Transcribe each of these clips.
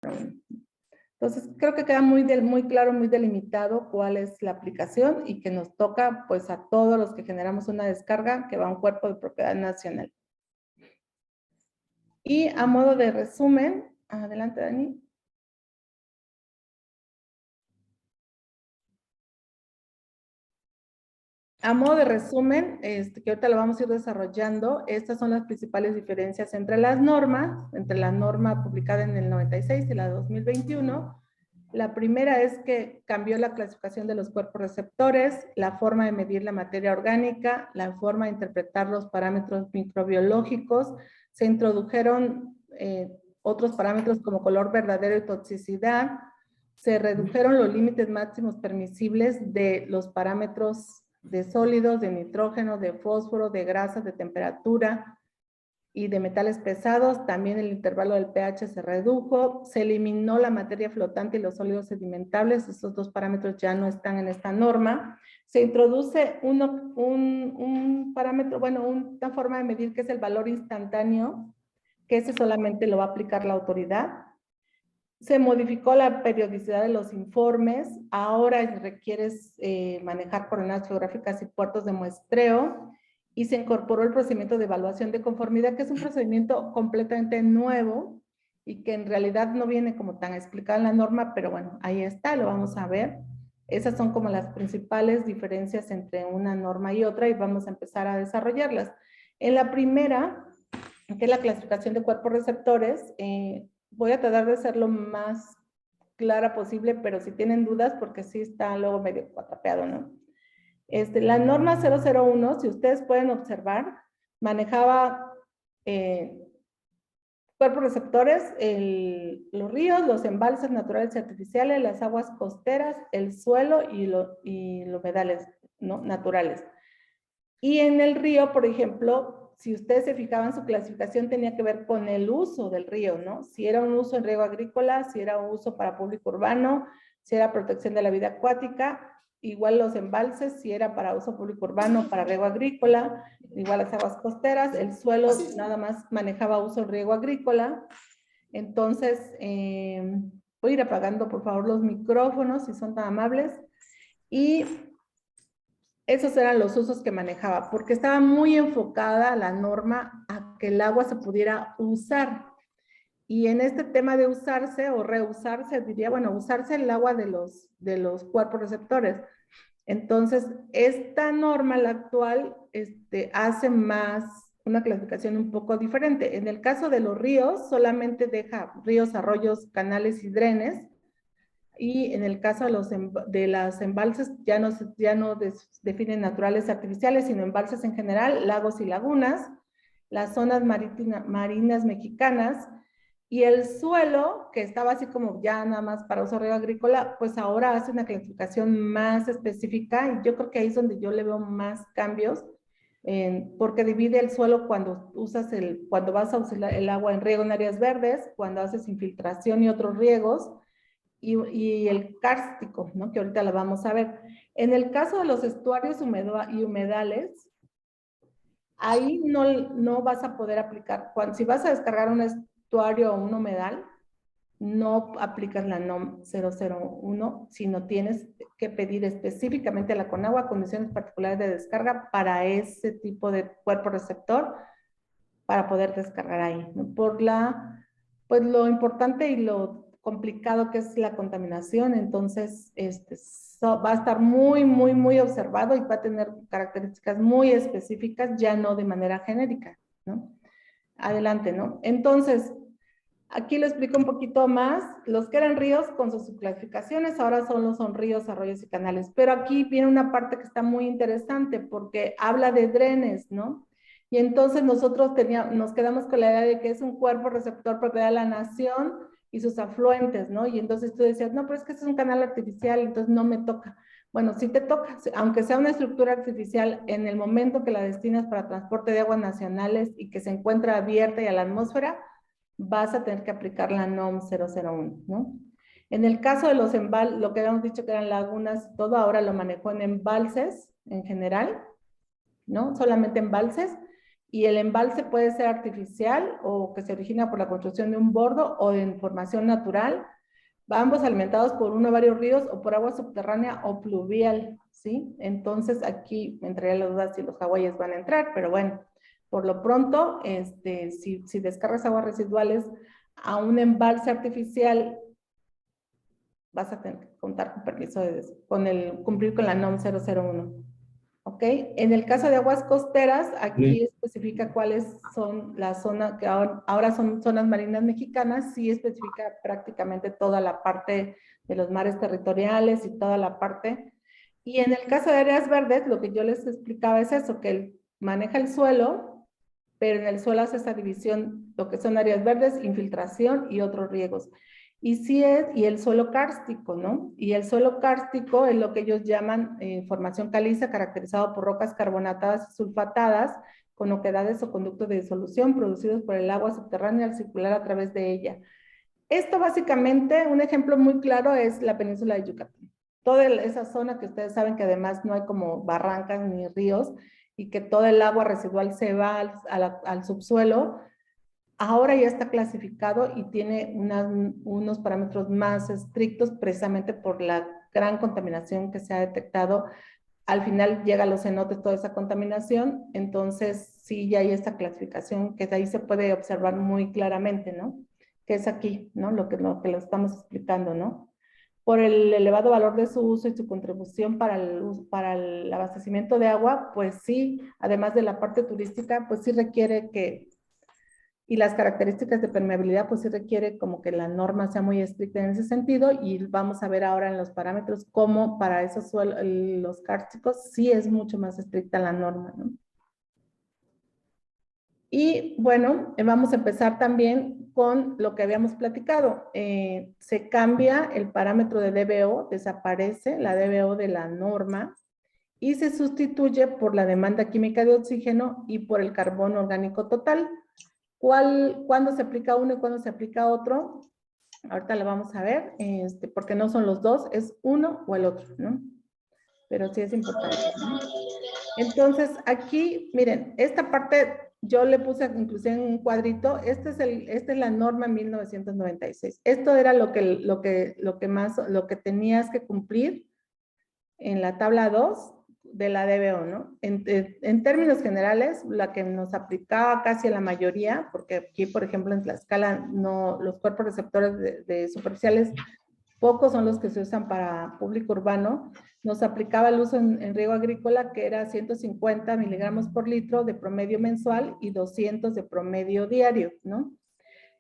Entonces, creo que queda muy claro, muy delimitado cuál es la aplicación y que nos toca pues a todos los que generamos una descarga que va a un cuerpo de propiedad nacional. Y a modo de resumen, adelante Dani. A modo de resumen, que ahorita lo vamos a ir desarrollando, estas son las principales diferencias entre las normas, entre la norma publicada en el 96 y la 2021. La primera es que cambió la clasificación de los cuerpos receptores, la forma de medir la materia orgánica, la forma de interpretar los parámetros microbiológicos, se introdujeron otros parámetros como color verdadero y toxicidad, se redujeron los límites máximos permisibles de los parámetros de sólidos, de nitrógeno, de fósforo, de grasas, de temperatura y de metales pesados. También el intervalo del pH se redujo, se eliminó la materia flotante y los sólidos sedimentables, estos dos parámetros ya no están en esta norma. Se introduce un parámetro, bueno, una forma de medir que es el valor instantáneo, que ese solamente lo va a aplicar la autoridad. Se modificó la periodicidad de los informes, ahora requieres manejar coordenadas geográficas y puertos de muestreo, y se incorporó el procedimiento de evaluación de conformidad, que es un procedimiento completamente nuevo y que en realidad no viene como tan explicado en la norma, pero bueno, ahí está, lo vamos a ver. Esas son como las principales diferencias entre una norma y otra y vamos a empezar a desarrollarlas. En la primera, que es la clasificación de cuerpos receptores, voy a tratar de ser lo más clara posible, pero si tienen dudas, porque sí está luego medio cuatrapeado, ¿no? La norma 001, si ustedes pueden observar, manejaba cuerpos receptores, los ríos, los embalses naturales y artificiales, las aguas costeras, el suelo y los humedales, ¿no? Naturales. Y en el río, por ejemplo, si ustedes se fijaban, su clasificación tenía que ver con el uso del río, ¿no? Si era un uso en riego agrícola, si era un uso para público urbano, si era protección de la vida acuática, igual los embalses, si era para uso público urbano, para riego agrícola, igual las aguas costeras, el suelo nada más manejaba uso en riego agrícola. Entonces, voy a ir apagando por favor los micrófonos, si son tan amables. Y esos eran los usos que manejaba, porque estaba muy enfocada la norma a que el agua se pudiera usar. Y en este tema de usarse o reusarse, diría, bueno, usarse el agua de los cuerpos receptores. Entonces, esta norma, la actual, hace más una clasificación un poco diferente. En el caso de los ríos, solamente deja ríos, arroyos, canales y drenes. Y en el caso de las embalses, ya no definen naturales artificiales, sino embalses en general, lagos y lagunas, las zonas marinas mexicanas, y el suelo, que estaba así como ya nada más para uso riego agrícola, pues ahora hace una clasificación más específica, y yo creo que ahí es donde yo le veo más cambios, porque divide el suelo cuando vas a usar el agua en riego en áreas verdes, cuando haces infiltración y otros riegos, y el kárstico, ¿no? Que ahorita lo vamos a ver. En el caso de los estuarios y humedales, ahí no vas a poder aplicar, si vas a descargar un estuario o un humedal, no aplicas la NOM 001, sino tienes que pedir específicamente a la Conagua condiciones particulares de descarga para ese tipo de cuerpo receptor para poder descargar ahí, ¿no? Pues lo importante y lo complicado que es la contaminación, entonces va a estar muy, muy, muy observado y va a tener características muy específicas, ya no de manera genérica, ¿no? Adelante, ¿no? Entonces, aquí lo explico un poquito más. Los que eran ríos con sus subclasificaciones, ahora solo son ríos, arroyos y canales. Pero aquí viene una parte que está muy interesante porque habla de drenes, ¿no? Y entonces nosotros nos quedamos con la idea de que es un cuerpo receptor propiedad de la nación y sus afluentes, ¿no? Y entonces tú decías, no, pero es que este es un canal artificial, entonces no me toca. Bueno, sí te toca, aunque sea una estructura artificial, en el momento que la destinas para transporte de aguas nacionales y que se encuentra abierta y a la atmósfera, vas a tener que aplicar la NOM 001, ¿no? En el caso de los embalses, lo que habíamos dicho que eran lagunas, todo ahora lo manejó en embalses en general, ¿no? Solamente embalses. Y el embalse puede ser artificial o que se origina por la construcción de un bordo o de formación natural, ambos alimentados por uno o varios ríos o por agua subterránea o pluvial, ¿sí? Entonces aquí me entraría la duda si los hawaiis van a entrar, pero bueno, por lo pronto, si descargas aguas residuales a un embalse artificial, vas a tener que contar con permiso cumplir con la NOM 001. ¿Ok? En el caso de aguas costeras, aquí especifica cuáles son las zonas, que ahora son zonas marinas mexicanas, sí especifica prácticamente toda la parte de los mares territoriales y toda la parte. Y en el caso de áreas verdes, lo que yo les explicaba es eso, que él maneja el suelo, pero en el suelo hace esa división, lo que son áreas verdes, infiltración y otros riegos. Y el suelo kárstico, ¿no? Y el suelo kárstico es lo que ellos llaman formación caliza, caracterizado por rocas carbonatadas y sulfatadas, con oquedades o conductos de disolución producidos por el agua subterránea al circular a través de ella. Esto básicamente, un ejemplo muy claro es la península de Yucatán. Toda esa zona que ustedes saben que además no hay como barrancas ni ríos y que todo el agua residual se va al subsuelo, ahora ya está clasificado y tiene unos parámetros más estrictos precisamente por la gran contaminación que se ha detectado. Al final llega a los cenotes toda esa contaminación, entonces sí ya hay esta clasificación que de ahí se puede observar muy claramente, ¿no? Que es aquí, ¿no? Lo que lo estamos explicando, ¿no? Por el elevado valor de su uso y su contribución para el abastecimiento de agua, pues sí, además de la parte turística, pues sí requiere y las características de permeabilidad, pues sí requiere como que la norma sea muy estricta en ese sentido, y vamos a ver ahora en los parámetros cómo para esos suelos, los kársticos, sí es mucho más estricta la norma, ¿no? Y bueno, vamos a empezar también con lo que habíamos platicado. Se cambia el parámetro de DBO, desaparece la DBO de la norma y se sustituye por la demanda química de oxígeno y por el carbono orgánico total. ¿Cuándo se aplica uno y cuándo se aplica otro? Ahorita lo vamos a ver, porque no son los dos, es uno o el otro, ¿no? Pero sí es importante, ¿no? Entonces, aquí, miren, esta parte yo le puse inclusive en un cuadrito, esta es la norma 1996. Esto era lo que tenías que cumplir en la tabla 2 de la DBO, ¿no? En términos generales, la que nos aplicaba casi a la mayoría, porque aquí, por ejemplo, en Tlaxcala, no, los cuerpos receptores de superficiales, pocos son los que se usan para público urbano, nos aplicaba el uso en riego agrícola, que era 150 miligramos por litro de promedio mensual y 200 de promedio diario, ¿no?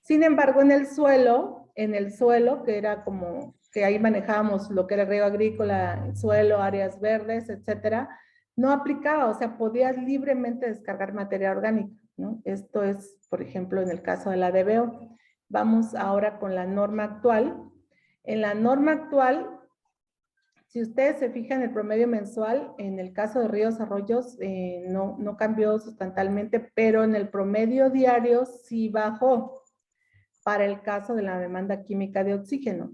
Sin embargo, en el suelo, que era como que ahí manejábamos lo que era riego agrícola, el suelo, áreas verdes, etcétera, no aplicaba, o sea, podías libremente descargar materia orgánica, ¿no? Esto es, por ejemplo, en el caso de la DBO. Vamos ahora con la norma actual. En la norma actual, si ustedes se fijan, el promedio mensual, en el caso de ríos, arroyos, no cambió sustancialmente, pero en el promedio diario sí bajó para el caso de la demanda química de oxígeno.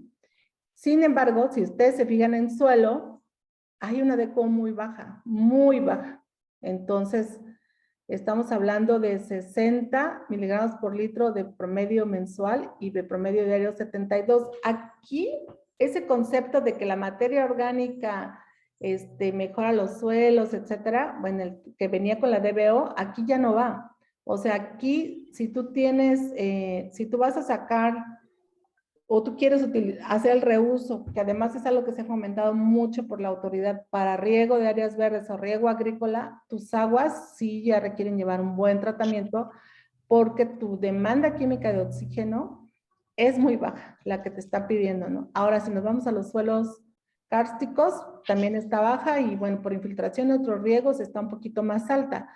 Sin embargo, si ustedes se fijan en suelo, hay una DECO muy baja, muy baja. Entonces, estamos hablando de 60 miligramos por litro de promedio mensual y de promedio diario 72. Aquí, ese concepto de que la materia orgánica mejora los suelos, etcétera, bueno, el que venía con la DBO, aquí ya no va. O sea, aquí, si tú vas a sacar o tú quieres hacer el reuso, que además es algo que se ha fomentado mucho por la autoridad para riego de áreas verdes o riego agrícola, tus aguas sí ya requieren llevar un buen tratamiento porque tu demanda química de oxígeno es muy baja, la que te está pidiendo, ¿no? Ahora, si nos vamos a los suelos kársticos, también está baja y bueno, por infiltración de otros riegos está un poquito más alta.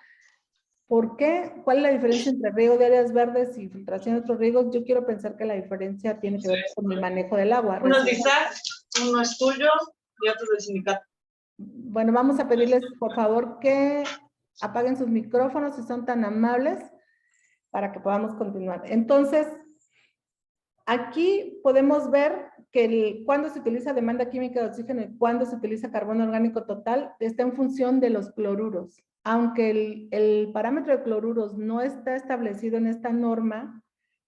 ¿Por qué? ¿Cuál es la diferencia entre riego de áreas verdes y filtración de otros riegos? Yo quiero pensar que la diferencia tiene que ver con el manejo del agua. Uno es DISAC, uno es tuyo y otro es del sindicato. Bueno, vamos a pedirles por favor que apaguen sus micrófonos si son tan amables para que podamos continuar. Entonces, aquí podemos ver que cuando se utiliza demanda química de oxígeno y cuando se utiliza carbono orgánico total está en función de los cloruros. aunque el parámetro de cloruros no está establecido en esta norma,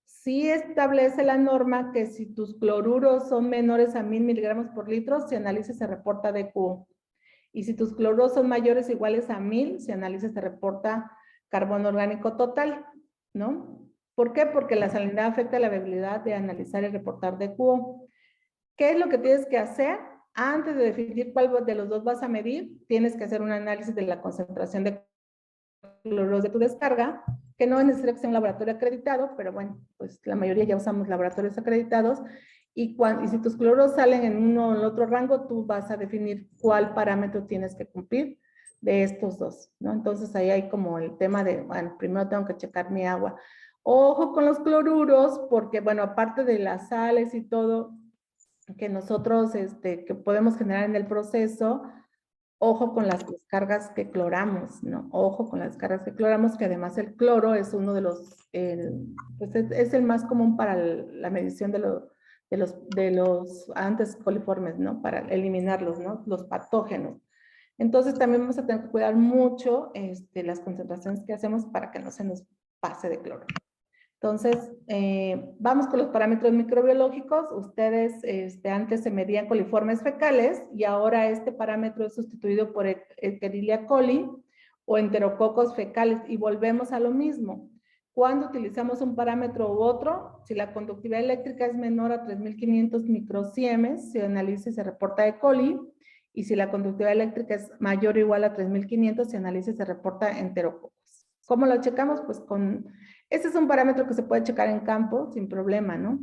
sí establece la norma que si tus cloruros son menores a 1000 miligramos por litro, se analiza y se reporta DQO. Y si tus cloruros son mayores o iguales a 1000, se analiza y se reporta carbono orgánico total, ¿no? ¿Por qué? Porque la salinidad afecta la viabilidad de analizar y reportar DQO. ¿Qué es lo que tienes que hacer? Antes de definir cuál de los dos vas a medir, tienes que hacer un análisis de la concentración de cloruros de tu descarga, que no es necesario que sea un laboratorio acreditado, pero bueno, pues la mayoría ya usamos laboratorios acreditados, y si tus cloruros salen en uno o en el otro rango, tú vas a definir cuál parámetro tienes que cumplir de estos dos, ¿no? Entonces ahí hay como el tema de, bueno, primero tengo que checar mi agua. Ojo con los cloruros, porque bueno, aparte de las sales y todo que nosotros que podemos generar en el proceso, ojo con las descargas que cloramos, ¿no? Ojo con las descargas que cloramos, que además el cloro es uno de los, pues es el más común para la medición de los agentes coliformes, ¿no? Para eliminarlos, ¿no? Los patógenos. Entonces también vamos a tener que cuidar mucho las concentraciones que hacemos para que no se nos pase de cloro. Entonces, vamos con los parámetros microbiológicos. Ustedes antes se medían coliformes fecales y ahora este parámetro es sustituido por Escherichia coli o enterococos fecales, y volvemos a lo mismo. Cuando utilizamos un parámetro u otro, si la conductividad eléctrica es menor a 3500 microsiemes, se analiza y se reporta E. coli, y si la conductividad eléctrica es mayor o igual a 3500, se analiza y se reporta enterococos. ¿Cómo lo checamos? Pues este es un parámetro que se puede checar en campo sin problema, ¿no?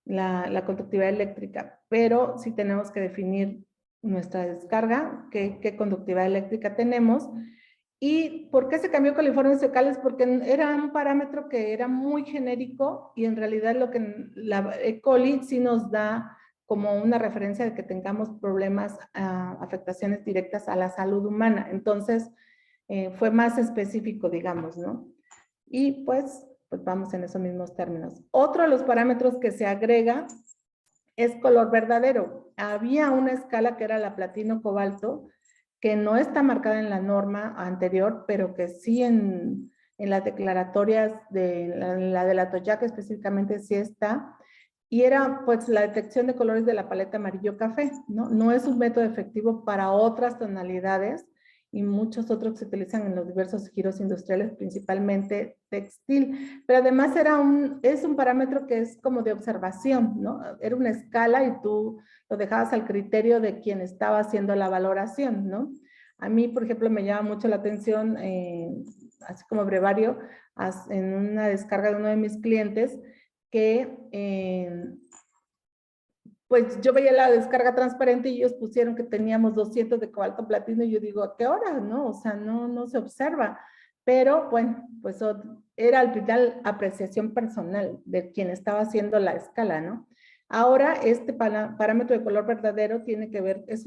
La conductividad eléctrica, pero sí tenemos que definir nuestra descarga, qué conductividad eléctrica tenemos. ¿Y por qué se cambió coliformes fecales? Porque era un parámetro que era muy genérico y en realidad lo que la E. coli sí nos da como una referencia de que tengamos problemas, afectaciones directas a la salud humana. Entonces, fue más específico, digamos, ¿no? Y pues vamos en esos mismos términos. Otro de los parámetros que se agrega es color verdadero. Había una escala que era la platino-cobalto, que no está marcada en la norma anterior, pero que sí en las declaratorias de la de la TOYAC específicamente sí está, y era pues la detección de colores de la paleta amarillo-café, ¿no? No es un método efectivo para otras tonalidades y muchos otros que se utilizan en los diversos giros industriales, principalmente textil. Pero además es un parámetro que es como de observación, ¿no? Era una escala y tú lo dejabas al criterio de quien estaba haciendo la valoración, ¿no? A mí, por ejemplo, me llama mucho la atención, así como brevario, en una descarga de uno de mis clientes, que pues yo veía la descarga transparente y ellos pusieron que teníamos 200 de cobalto platino y yo digo, ¿a qué hora? No, o sea, no se observa. Pero bueno, pues era al final apreciación personal de quien estaba haciendo la escala, ¿no? Ahora este parámetro de color verdadero tiene que ver, es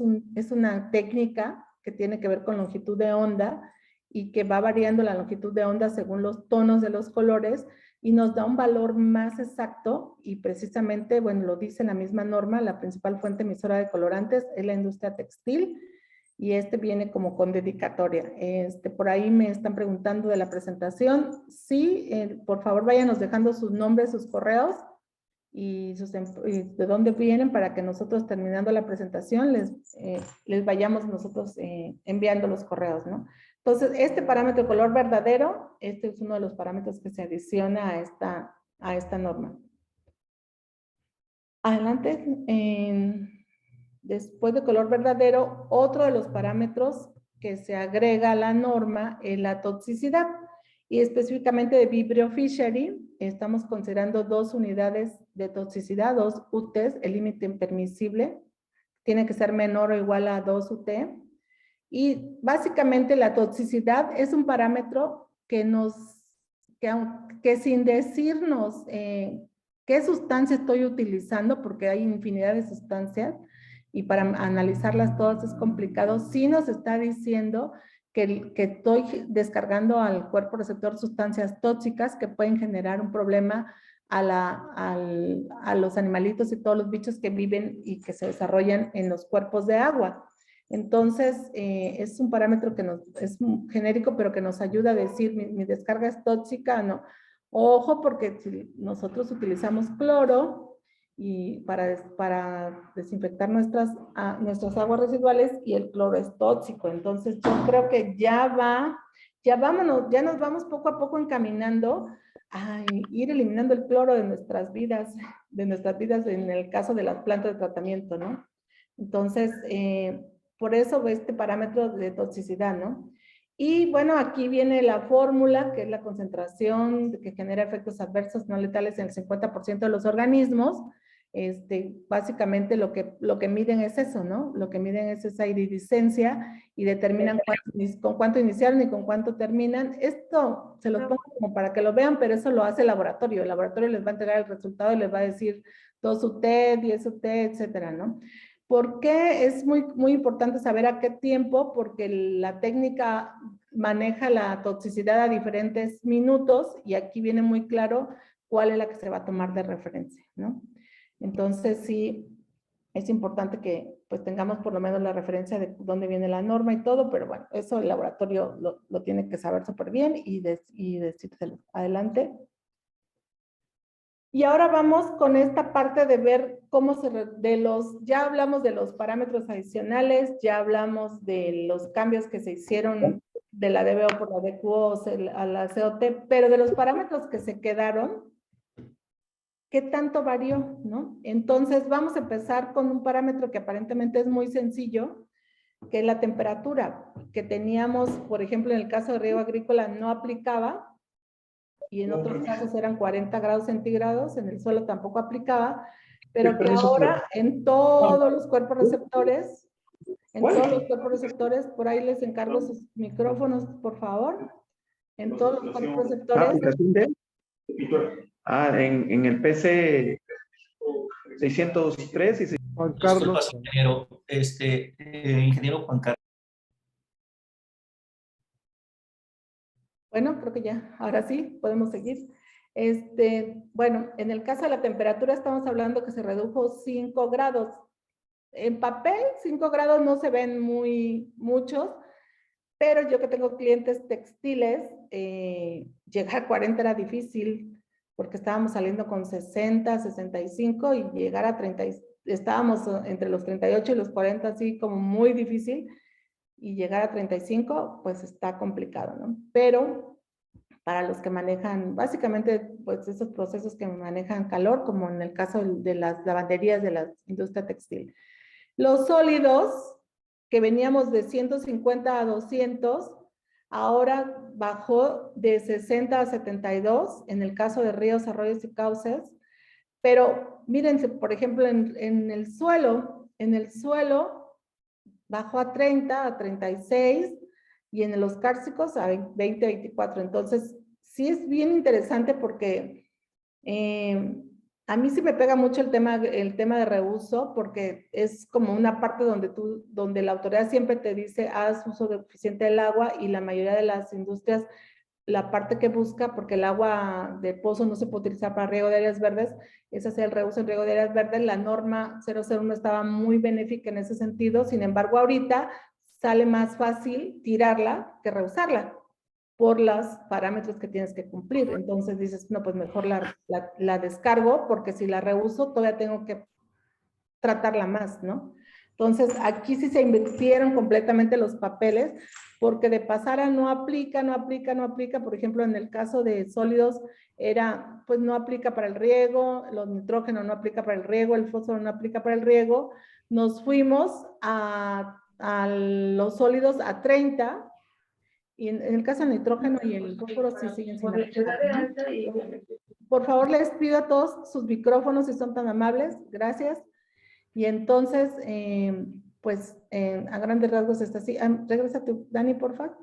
una técnica que tiene que ver con longitud de onda y que va variando la longitud de onda según los tonos de los colores, y nos da un valor más exacto, y precisamente, bueno, lo dice la misma norma, la principal fuente emisora de colorantes es la industria textil, y viene como con dedicatoria. Por ahí me están preguntando de la presentación. Sí, por favor váyanos dejando sus nombres, sus correos y de dónde vienen, para que nosotros, terminando la presentación, les vayamos nosotros enviando los correos, ¿no? Entonces, este parámetro de color verdadero, este es uno de los parámetros que se adiciona a esta norma. Adelante. Después de color verdadero, otro de los parámetros que se agrega a la norma es la toxicidad. Y específicamente de Vibrio Fishery, estamos considerando 2 unidades de toxicidad, 2 UTs, el límite impermisible tiene que ser menor o igual a 2 UT. Y básicamente la toxicidad es un parámetro que sin decirnos qué sustancia estoy utilizando, porque hay infinidad de sustancias y para analizarlas todas es complicado, sí nos está diciendo que estoy descargando al cuerpo receptor sustancias tóxicas que pueden generar un problema a los animalitos y todos los bichos que viven y que se desarrollan en los cuerpos de agua. Entonces, es un parámetro que es genérico, pero que nos ayuda a decir mi descarga es tóxica, no. Ojo, porque si nosotros utilizamos cloro y para desinfectar nuestras aguas residuales y el cloro es tóxico. Entonces, yo creo que ya nos vamos poco a poco encaminando a ir eliminando el cloro de nuestras vidas en el caso de las plantas de tratamiento, ¿no? Entonces, por eso este parámetro de toxicidad, ¿no? Y bueno, aquí viene la fórmula, que es la concentración que genera efectos adversos no letales en el 50% de los organismos. Básicamente lo que miden es eso, ¿no? Lo que miden es esa iridiscencia y determinan con cuánto iniciaron y con cuánto terminan. Esto se los pongo como para que lo vean, pero eso lo hace el laboratorio. El laboratorio les va a entregar el resultado y les va a decir 2 UT, 10 UT, etcétera, ¿no? ¿Por qué es muy importante saber a qué tiempo? Porque la técnica maneja la toxicidad a diferentes minutos y aquí viene muy claro cuál es la que se va a tomar de referencia, ¿no? Entonces, sí, es importante que pues tengamos por lo menos la referencia de dónde viene la norma y todo, pero bueno, eso el laboratorio lo tiene que saber súper bien y decírselo. Adelante. Y ahora vamos con esta parte de ver cómo ya hablamos de los parámetros adicionales, ya hablamos de los cambios que se hicieron de la DBO por la DQO a la COT, pero de los parámetros que se quedaron, ¿qué tanto varió, no? Entonces vamos a empezar con un parámetro que aparentemente es muy sencillo, que es la temperatura, que teníamos, por ejemplo, en el caso de riego agrícola no aplicaba, y en otros casos eran 40 grados centígrados, en el suelo tampoco aplicaba, pero que ahora en todos los cuerpos receptores, por ahí les encargo sus micrófonos, por favor, en todos los cuerpos receptores. ¿Aplicación de? En el PC 603 y Juan Carlos. Disculpas, ingeniero, ingeniero Juan Carlos. Bueno, creo que ya, ahora sí, podemos seguir. Bueno, en el caso de la temperatura estamos hablando que se redujo 5 grados. En papel, 5 grados no se ven muchos, pero yo que tengo clientes textiles, llegar a 40 era difícil, porque estábamos saliendo con 60, 65 y llegar a 30, estábamos entre los 38 y los 40, así como muy difícil. Y llegar a 35, pues está complicado, ¿no? Pero para los que manejan, básicamente, pues esos procesos que manejan calor, como en el caso de las lavanderías de la industria textil. Los sólidos, que veníamos de 150 a 200, ahora bajó de 60 a 72, en el caso de ríos, arroyos y cauces. Pero mírense, por ejemplo, en el suelo, bajó a 30, a 36, y en los cársticos a 20, 24. Entonces, sí es bien interesante porque a mí sí me pega mucho el tema de reuso, porque es como una parte donde la autoridad siempre te dice, haz uso eficiente del agua, y la mayoría de las industrias, la parte que busca, porque el agua de pozo no se puede utilizar para riego de áreas verdes, es hacer el reuso en riego de áreas verdes. La norma 001 estaba muy benéfica en ese sentido, sin embargo ahorita sale más fácil tirarla que reusarla por los parámetros que tienes que cumplir. Entonces dices, no, pues mejor la descargo, porque si la reuso todavía tengo que tratarla más, ¿no? Entonces, aquí sí se invirtieron completamente los papeles, porque de pasar a no aplica, por ejemplo, en el caso de sólidos, pues no aplica para el riego, los nitrógenos no aplica para el riego, el fósforo no aplica para el riego. Nos fuimos a los sólidos a 30, y en el caso del nitrógeno y el fósforo sí siguen sin aplicar, ¿no? Por favor, les pido a todos sus micrófonos si son tan amables, gracias. Y entonces, pues, a grandes rasgos está así. Regresa tú, Dani, por favor.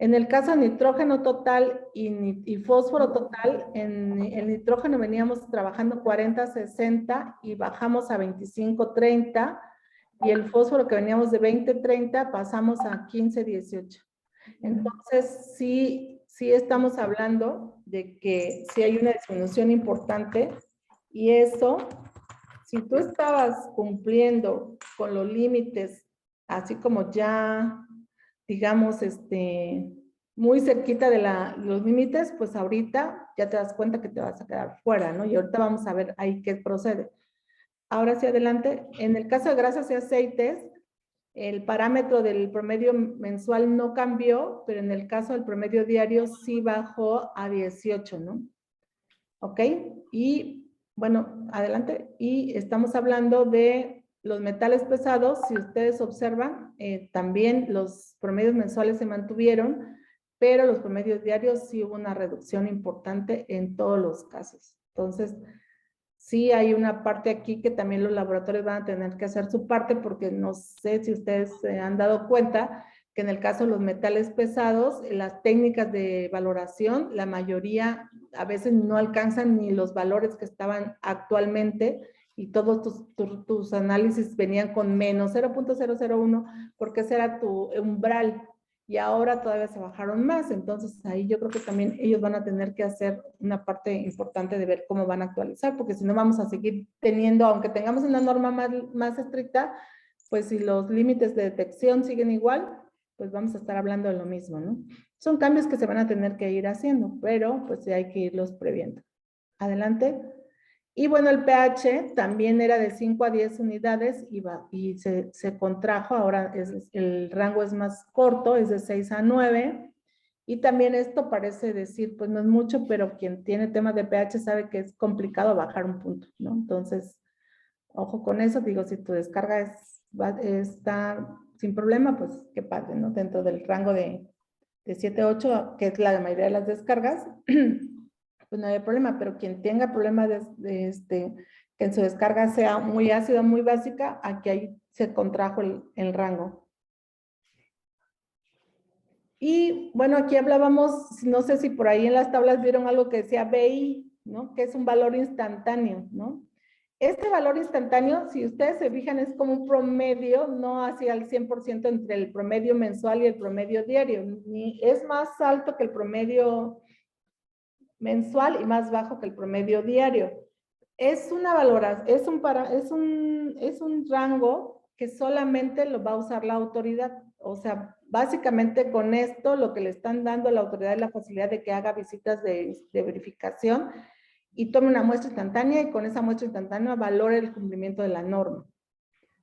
En el caso de nitrógeno total y fósforo total, en el nitrógeno veníamos trabajando 40, 60 y bajamos a 25, 30. Y el fósforo que veníamos de 20, 30, pasamos a 15, 18. Entonces, sí estamos hablando de que sí hay una disminución importante, y eso, si tú estabas cumpliendo con los límites así como ya, digamos, muy cerquita de los límites, pues ahorita ya te das cuenta que te vas a quedar fuera, ¿no? Y ahorita vamos a ver ahí qué procede. Ahora sí, adelante. En el caso de grasas y aceites, el parámetro del promedio mensual no cambió, pero en el caso del promedio diario sí bajó a 18, ¿no? ¿Ok? Y bueno, adelante. Y estamos hablando de los metales pesados. Si ustedes observan, también los promedios mensuales se mantuvieron, pero los promedios diarios sí hubo una reducción importante en todos los casos. Entonces, sí hay una parte aquí que también los laboratorios van a tener que hacer su parte, porque no sé si ustedes se han dado cuenta que en el caso de los metales pesados, las técnicas de valoración, la mayoría a veces no alcanzan ni los valores que estaban actualmente, y todos tus análisis venían con menos 0.001, porque ese era tu umbral, y ahora todavía se bajaron más. Entonces ahí yo creo que también ellos van a tener que hacer una parte importante de ver cómo van a actualizar, porque si no vamos a seguir teniendo, aunque tengamos una norma más estricta, pues si los límites de detección siguen igual, pues vamos a estar hablando de lo mismo, ¿no? Son cambios que se van a tener que ir haciendo, pero pues sí hay que irlos previendo. Adelante. Y bueno, el pH también era de 5 a 10 unidades y se contrajo, ahora el rango es más corto, es de 6 a 9. Y también esto parece decir, pues no es mucho, pero quien tiene temas de pH sabe que es complicado bajar un punto, ¿no? Entonces, ojo con eso. Digo, si tu descarga está sin problema, pues qué padre, ¿no? Dentro del rango de 7 a 8, que es la mayoría de las descargas, pues no hay problema, pero quien tenga problemas que en su descarga sea muy ácida, muy básica, aquí ahí se contrajo el rango. Y bueno, aquí hablábamos, no sé si por ahí en las tablas vieron algo que decía BI, ¿no? Que es un valor instantáneo, ¿no? Este valor instantáneo, si ustedes se fijan, es como un promedio, no hacia el 100% entre el promedio mensual y el promedio diario, ni es más alto que el promedio mensual y más bajo que el promedio diario. Es una valoración, es un rango que solamente lo va a usar la autoridad. O sea, básicamente con esto lo que le están dando a la autoridad es la facilidad de que haga visitas de verificación y tome una muestra instantánea, y con esa muestra instantánea valore el cumplimiento de la norma.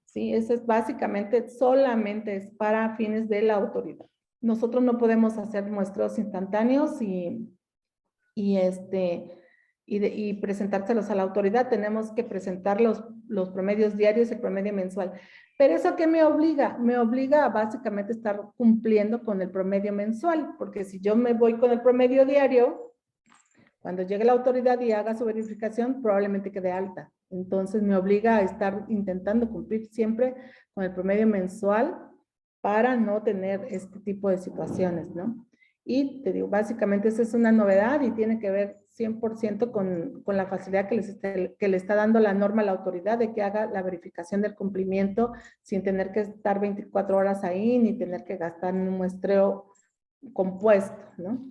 Sí, eso es básicamente, solamente es para fines de la autoridad. Nosotros no podemos hacer muestreos instantáneos y presentárselos a la autoridad. Tenemos que presentar los promedios diarios y el promedio mensual. Pero ¿eso qué me obliga? Me obliga a básicamente estar cumpliendo con el promedio mensual, porque si yo me voy con el promedio diario, cuando llegue la autoridad y haga su verificación, probablemente quede alta. Entonces me obliga a estar intentando cumplir siempre con el promedio mensual para no tener este tipo de situaciones, ¿no? Y te digo, básicamente esa es una novedad y tiene que ver 100% con la facilidad que le está dando la norma a la autoridad de que haga la verificación del cumplimiento sin tener que estar 24 horas ahí ni tener que gastar en un muestreo compuesto, ¿no?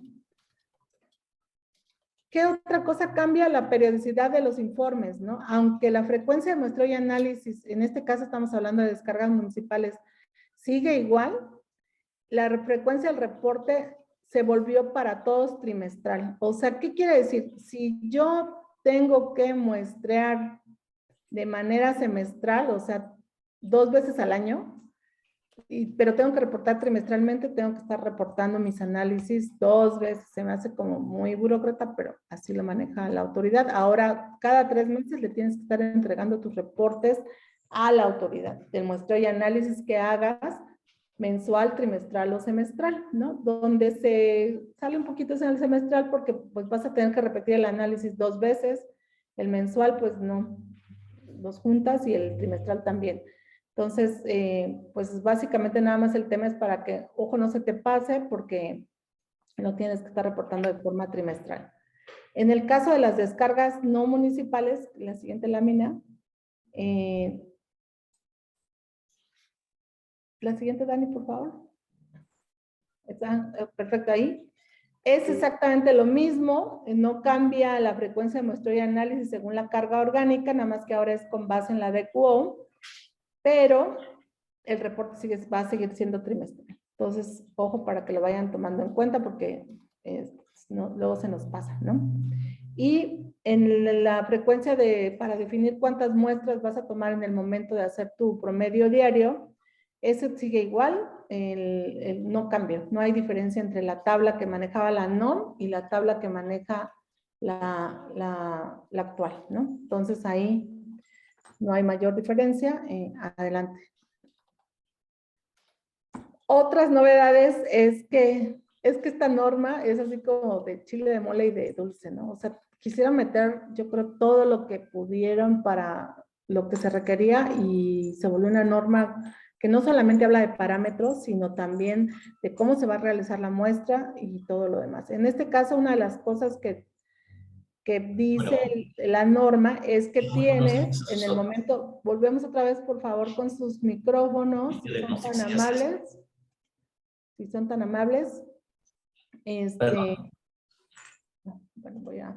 ¿Qué otra cosa cambia? La periodicidad de los informes, ¿no? Aunque la frecuencia de muestreo y análisis, en este caso estamos hablando de descargas municipales, sigue igual, la frecuencia del reporte se volvió para todos trimestral. O sea, ¿qué quiere decir? Si yo tengo que muestrear de manera semestral, o sea, 2 veces al año, pero tengo que reportar trimestralmente, tengo que estar reportando mis análisis 2 veces. Se me hace como muy burócrata, pero así lo maneja la autoridad. Ahora, cada 3 meses le tienes que estar entregando tus reportes a la autoridad del muestreo y análisis que hagas mensual, trimestral o semestral, ¿no? Donde se sale un poquito en el semestral porque pues vas a tener que repetir el análisis 2 veces, el mensual pues no, 2 juntas y el trimestral también. Entonces, pues básicamente nada más el tema es para que, ojo, no se te pase porque lo tienes que estar reportando de forma trimestral. En el caso de las descargas no municipales, la siguiente lámina, la siguiente, Dani, por favor. Está perfecto ahí. Es exactamente lo mismo, no cambia la frecuencia de muestreo y análisis según la carga orgánica, nada más que ahora es con base en la DQO, pero el reporte va a seguir siendo trimestral. Entonces, ojo para que lo vayan tomando en cuenta porque luego se nos pasa, ¿no? Y en la frecuencia para definir cuántas muestras vas a tomar en el momento de hacer tu promedio diario, ese sigue igual, no cambia, no hay diferencia entre la tabla que manejaba la NOM y la tabla que maneja la actual, ¿no? Entonces ahí no hay mayor diferencia, adelante. Otras novedades es que esta norma es así como de chile de mole y de dulce, ¿no? O sea, quisieron meter, yo creo, todo lo que pudieron para lo que se requería y se volvió una norma que no solamente habla de parámetros, sino también de cómo se va a realizar la muestra y todo lo demás. En este caso, una de las cosas que dice la norma es que tienes en el momento, volvemos otra vez por favor con sus micrófonos, si son tan amables, bueno, voy a,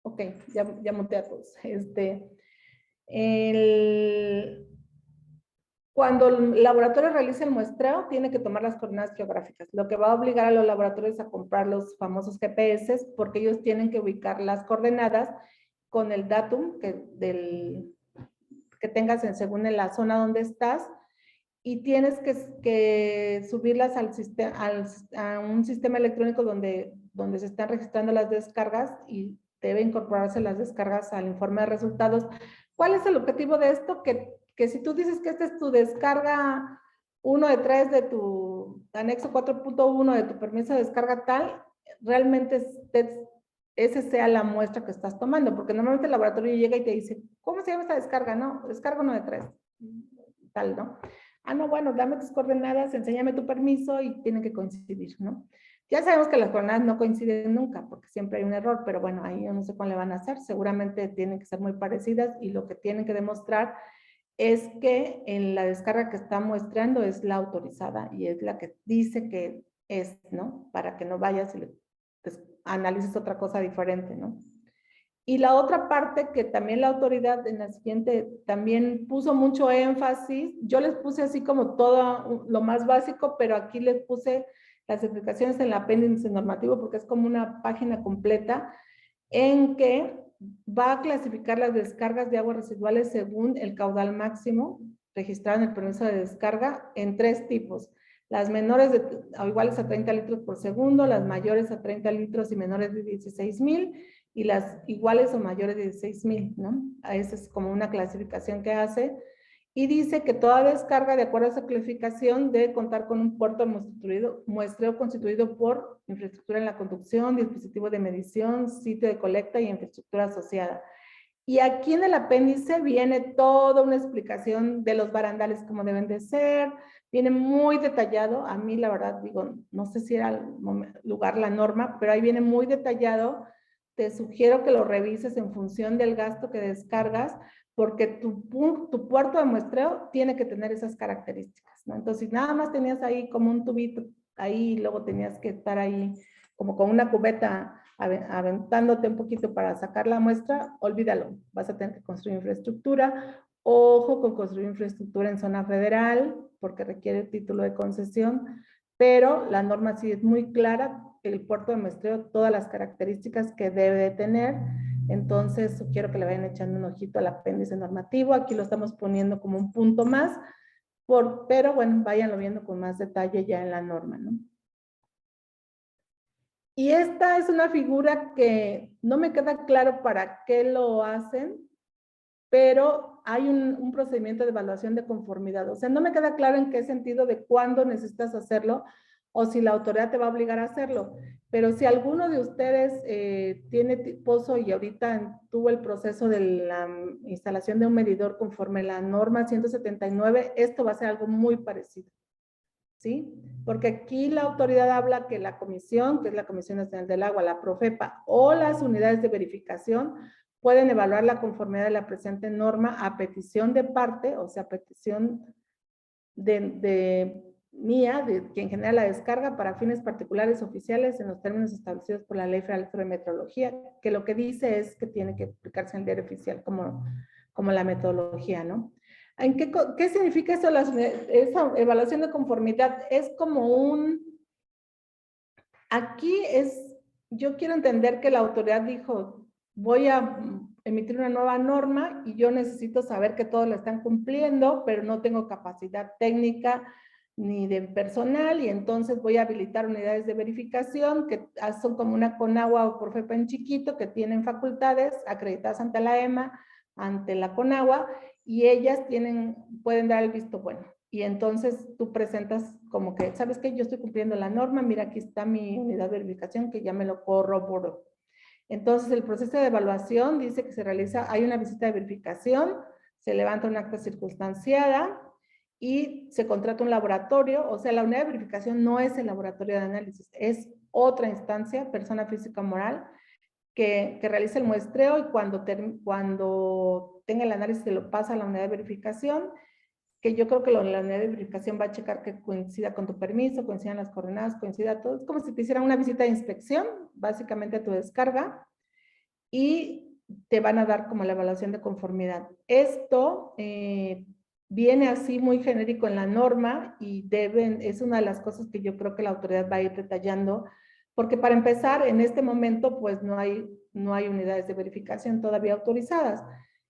ok, ya monté a todos, cuando el laboratorio realiza el muestreo, tiene que tomar las coordenadas geográficas, lo que va a obligar a los laboratorios a comprar los famosos GPS, porque ellos tienen que ubicar las coordenadas con el datum que tengas según en la zona donde estás, y tienes que subirlas a un sistema electrónico donde se están registrando las descargas y debe incorporarse las descargas al informe de resultados. ¿Cuál es el objetivo de esto? Que si tú dices que esta es tu descarga 1 de 3 de tu anexo 4.1 de tu permiso de descarga tal, realmente esa sea la muestra que estás tomando, porque normalmente el laboratorio llega y te dice, ¿cómo se llama esta descarga? No, descarga 1 de 3, tal, ¿no? Ah, no, bueno, dame tus coordenadas, enséñame tu permiso y tienen que coincidir, ¿no? Ya sabemos que las coordenadas no coinciden nunca, porque siempre hay un error, pero bueno, ahí yo no sé cuál le van a hacer, seguramente tienen que ser muy parecidas y lo que tienen que demostrar es que en la descarga que está muestrando es la autorizada y es la que dice que es, ¿no? Para que no vayas y analices otra cosa diferente, ¿no? Y la otra parte que también la autoridad en la siguiente también puso mucho énfasis, yo les puse así como todo lo más básico, pero aquí les puse las explicaciones en el apéndice normativo porque es como una página completa en que va a clasificar las descargas de aguas residuales según el caudal máximo registrado en el permiso de descarga en 3 tipos. Las menores o iguales a 30 litros por segundo, las mayores a 30 litros y menores de 16,000 y las iguales o mayores de 16,000, ¿no? Esa es como una clasificación que hace. Y dice que toda descarga, de acuerdo a esa clasificación, debe contar con un puerto muestreo constituido por infraestructura en la conducción, dispositivo de medición, sitio de colecta y infraestructura asociada. Y aquí en el apéndice viene toda una explicación de los barandales, cómo deben de ser, viene muy detallado. A mí, la verdad, digo, no sé si era el lugar la norma, pero ahí viene muy detallado. Te sugiero que lo revises en función del gasto que descargas, porque tu puerto de muestreo tiene que tener esas características, ¿no? Entonces, si nada más tenías ahí como un tubito, ahí y luego tenías que estar ahí como con una cubeta aventándote un poquito para sacar la muestra, olvídalo, vas a tener que construir infraestructura. Ojo con construir infraestructura en zona federal, porque requiere título de concesión, pero la norma sí es muy clara, el puerto de muestreo, todas las características que debe de tener. Entonces, quiero que le vayan echando un ojito al apéndice normativo, aquí lo estamos poniendo como un punto más, pero bueno, váyanlo viendo con más detalle ya en la norma, ¿no? Y esta es una figura que no me queda claro para qué lo hacen, pero hay un procedimiento de evaluación de conformidad. O sea, no me queda claro en qué sentido de cuándo necesitas hacerlo o si la autoridad te va a obligar a hacerlo. Pero si alguno de ustedes tiene pozo y ahorita tuvo el proceso de la instalación de un medidor conforme la norma 179, esto va a ser algo muy parecido. ¿Sí? Porque aquí la autoridad habla que la comisión, que es la Comisión Nacional del Agua, la Profepa o las unidades de verificación pueden evaluar la conformidad de la presente norma a petición de parte, o sea, a petición de quien genera la descarga para fines particulares oficiales en los términos establecidos por la Ley Federal de Metrología, que lo que dice es que tiene que aplicarse en el diario oficial como la metodología, ¿no? ¿Qué significa eso? Esa evaluación de conformidad es como yo quiero entender que la autoridad dijo, voy a emitir una nueva norma y yo necesito saber que todos la están cumpliendo, pero no tengo capacidad técnica ni de personal, y entonces voy a habilitar unidades de verificación que son como una Conagua o Profepa en chiquito, que tienen facultades acreditadas ante la EMA, ante la Conagua, y ellas pueden dar el visto bueno. Y entonces tú presentas como que, ¿sabes qué? Yo estoy cumpliendo la norma, mira, aquí está mi unidad de verificación que ya me lo corroboró. Entonces, el proceso de evaluación dice que hay una visita de verificación, se levanta un acta circunstanciada y se contrata un laboratorio. O sea, la unidad de verificación no es el laboratorio de análisis, es otra instancia, persona física moral, que realiza el muestreo, y cuando tenga el análisis se lo pasa a la unidad de verificación, que yo creo que la unidad de verificación va a checar que coincida con tu permiso, coincidan las coordenadas, coincida todo. Es como si te hicieran una visita de inspección, básicamente a tu descarga, y te van a dar como la evaluación de conformidad. Esto viene así muy genérico en la norma, y es una de las cosas que yo creo que la autoridad va a ir detallando, porque para empezar, en este momento, pues no hay unidades de verificación todavía autorizadas.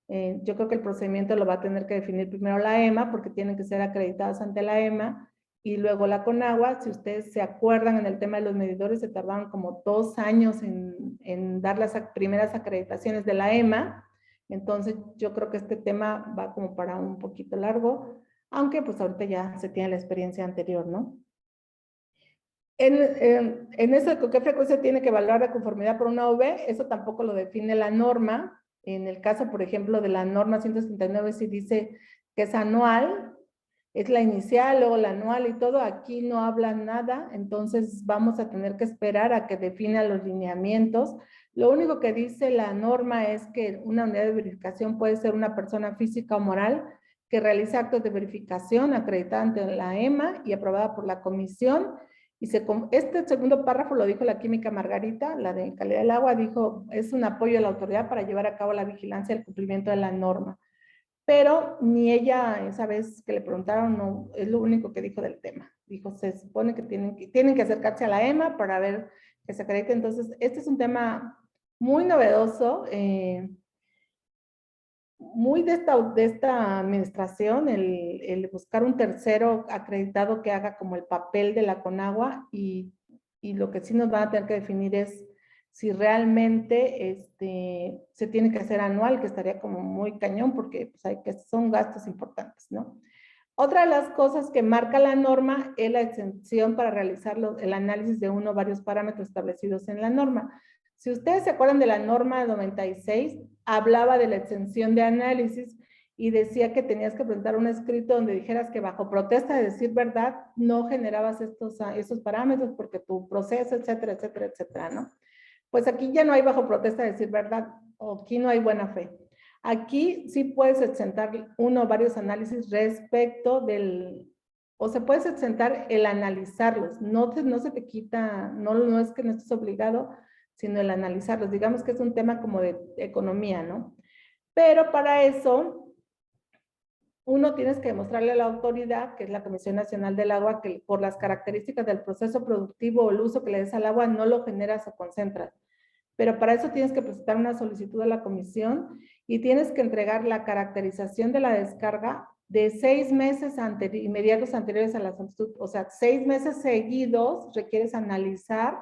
Yo creo que el procedimiento lo va a tener que definir primero la EMA, porque tienen que ser acreditadas ante la EMA, y luego la Conagua. Si ustedes se acuerdan, en el tema de los medidores se tardaron como 2 años en dar las primeras acreditaciones de la EMA. Entonces yo creo que este tema va como para un poquito largo, aunque pues ahorita ya se tiene la experiencia anterior, ¿no? En eso, ¿con qué frecuencia tiene que evaluar la conformidad por una OV? Eso tampoco lo define la norma. En el caso, por ejemplo, de la norma 169, sí dice que es anual, es la inicial, luego la anual y todo. Aquí no habla nada, entonces vamos a tener que esperar a que defina los lineamientos. Lo único que dice la norma es que una unidad de verificación puede ser una persona física o moral que realiza actos de verificación acreditada ante la EMA y aprobada por la comisión. Y este segundo párrafo lo dijo la química Margarita, la de calidad del agua, dijo, es un apoyo a la autoridad para llevar a cabo la vigilancia y el cumplimiento de la norma. Pero ni ella, esa vez que le preguntaron, no, es lo único que dijo del tema. Dijo, se supone que tienen que acercarse a la EMA para ver que se acredite. Entonces, este es un tema muy novedoso, muy de esta administración, el buscar un tercero acreditado que haga como el papel de la Conagua, y lo que sí nos van a tener que definir es si realmente se tiene que hacer anual, que estaría como muy cañón, porque pues son gastos importantes, ¿no? Otra de las cosas que marca la norma es la exención para realizar el análisis de uno o varios parámetros establecidos en la norma. Si ustedes se acuerdan de la norma 96, hablaba de la exención de análisis y decía que tenías que presentar un escrito donde dijeras que bajo protesta de decir verdad no generabas esos parámetros porque tu proceso, etcétera, etcétera, etcétera, ¿no? Pues aquí ya no hay bajo protesta de decir verdad, o aquí no hay buena fe. Aquí sí puedes exentar uno o varios análisis respecto o se puede exentar el analizarlos. No se te quita, no es que no estés obligado, sino el analizarlos. Digamos que es un tema como de economía, ¿no? Pero para eso, uno tienes que demostrarle a la autoridad, que es la Comisión Nacional del Agua, que por las características del proceso productivo o el uso que le des al agua, no lo generas o concentras. Pero para eso tienes que presentar una solicitud a la comisión y tienes que entregar la caracterización de la descarga de 6 meses inmediatos anteriores a la solicitud. O sea, 6 meses seguidos requieres analizar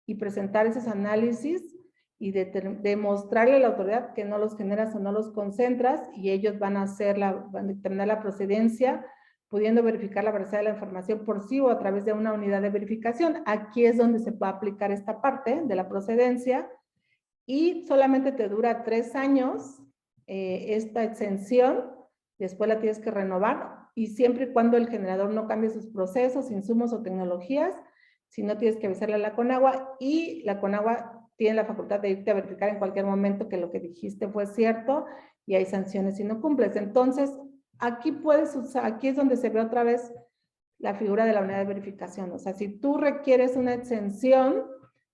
y presentar esos análisis y demostrarle a la autoridad que no los generas o no los concentras, y ellos van a determinar la procedencia, pudiendo verificar la veracidad de la información por sí o a través de una unidad de verificación. Aquí es donde se va a aplicar esta parte de la procedencia, y solamente te dura 3 años esta exención. Después la tienes que renovar, y siempre y cuando el generador no cambie sus procesos, insumos o tecnologías. Si no, tienes que avisarle a la Conagua, y la Conagua tiene la facultad de irte a verificar en cualquier momento que lo que dijiste fue cierto, y hay sanciones si no cumples. Entonces, aquí aquí es donde se ve otra vez la figura de la unidad de verificación. O sea, si tú requieres una exención,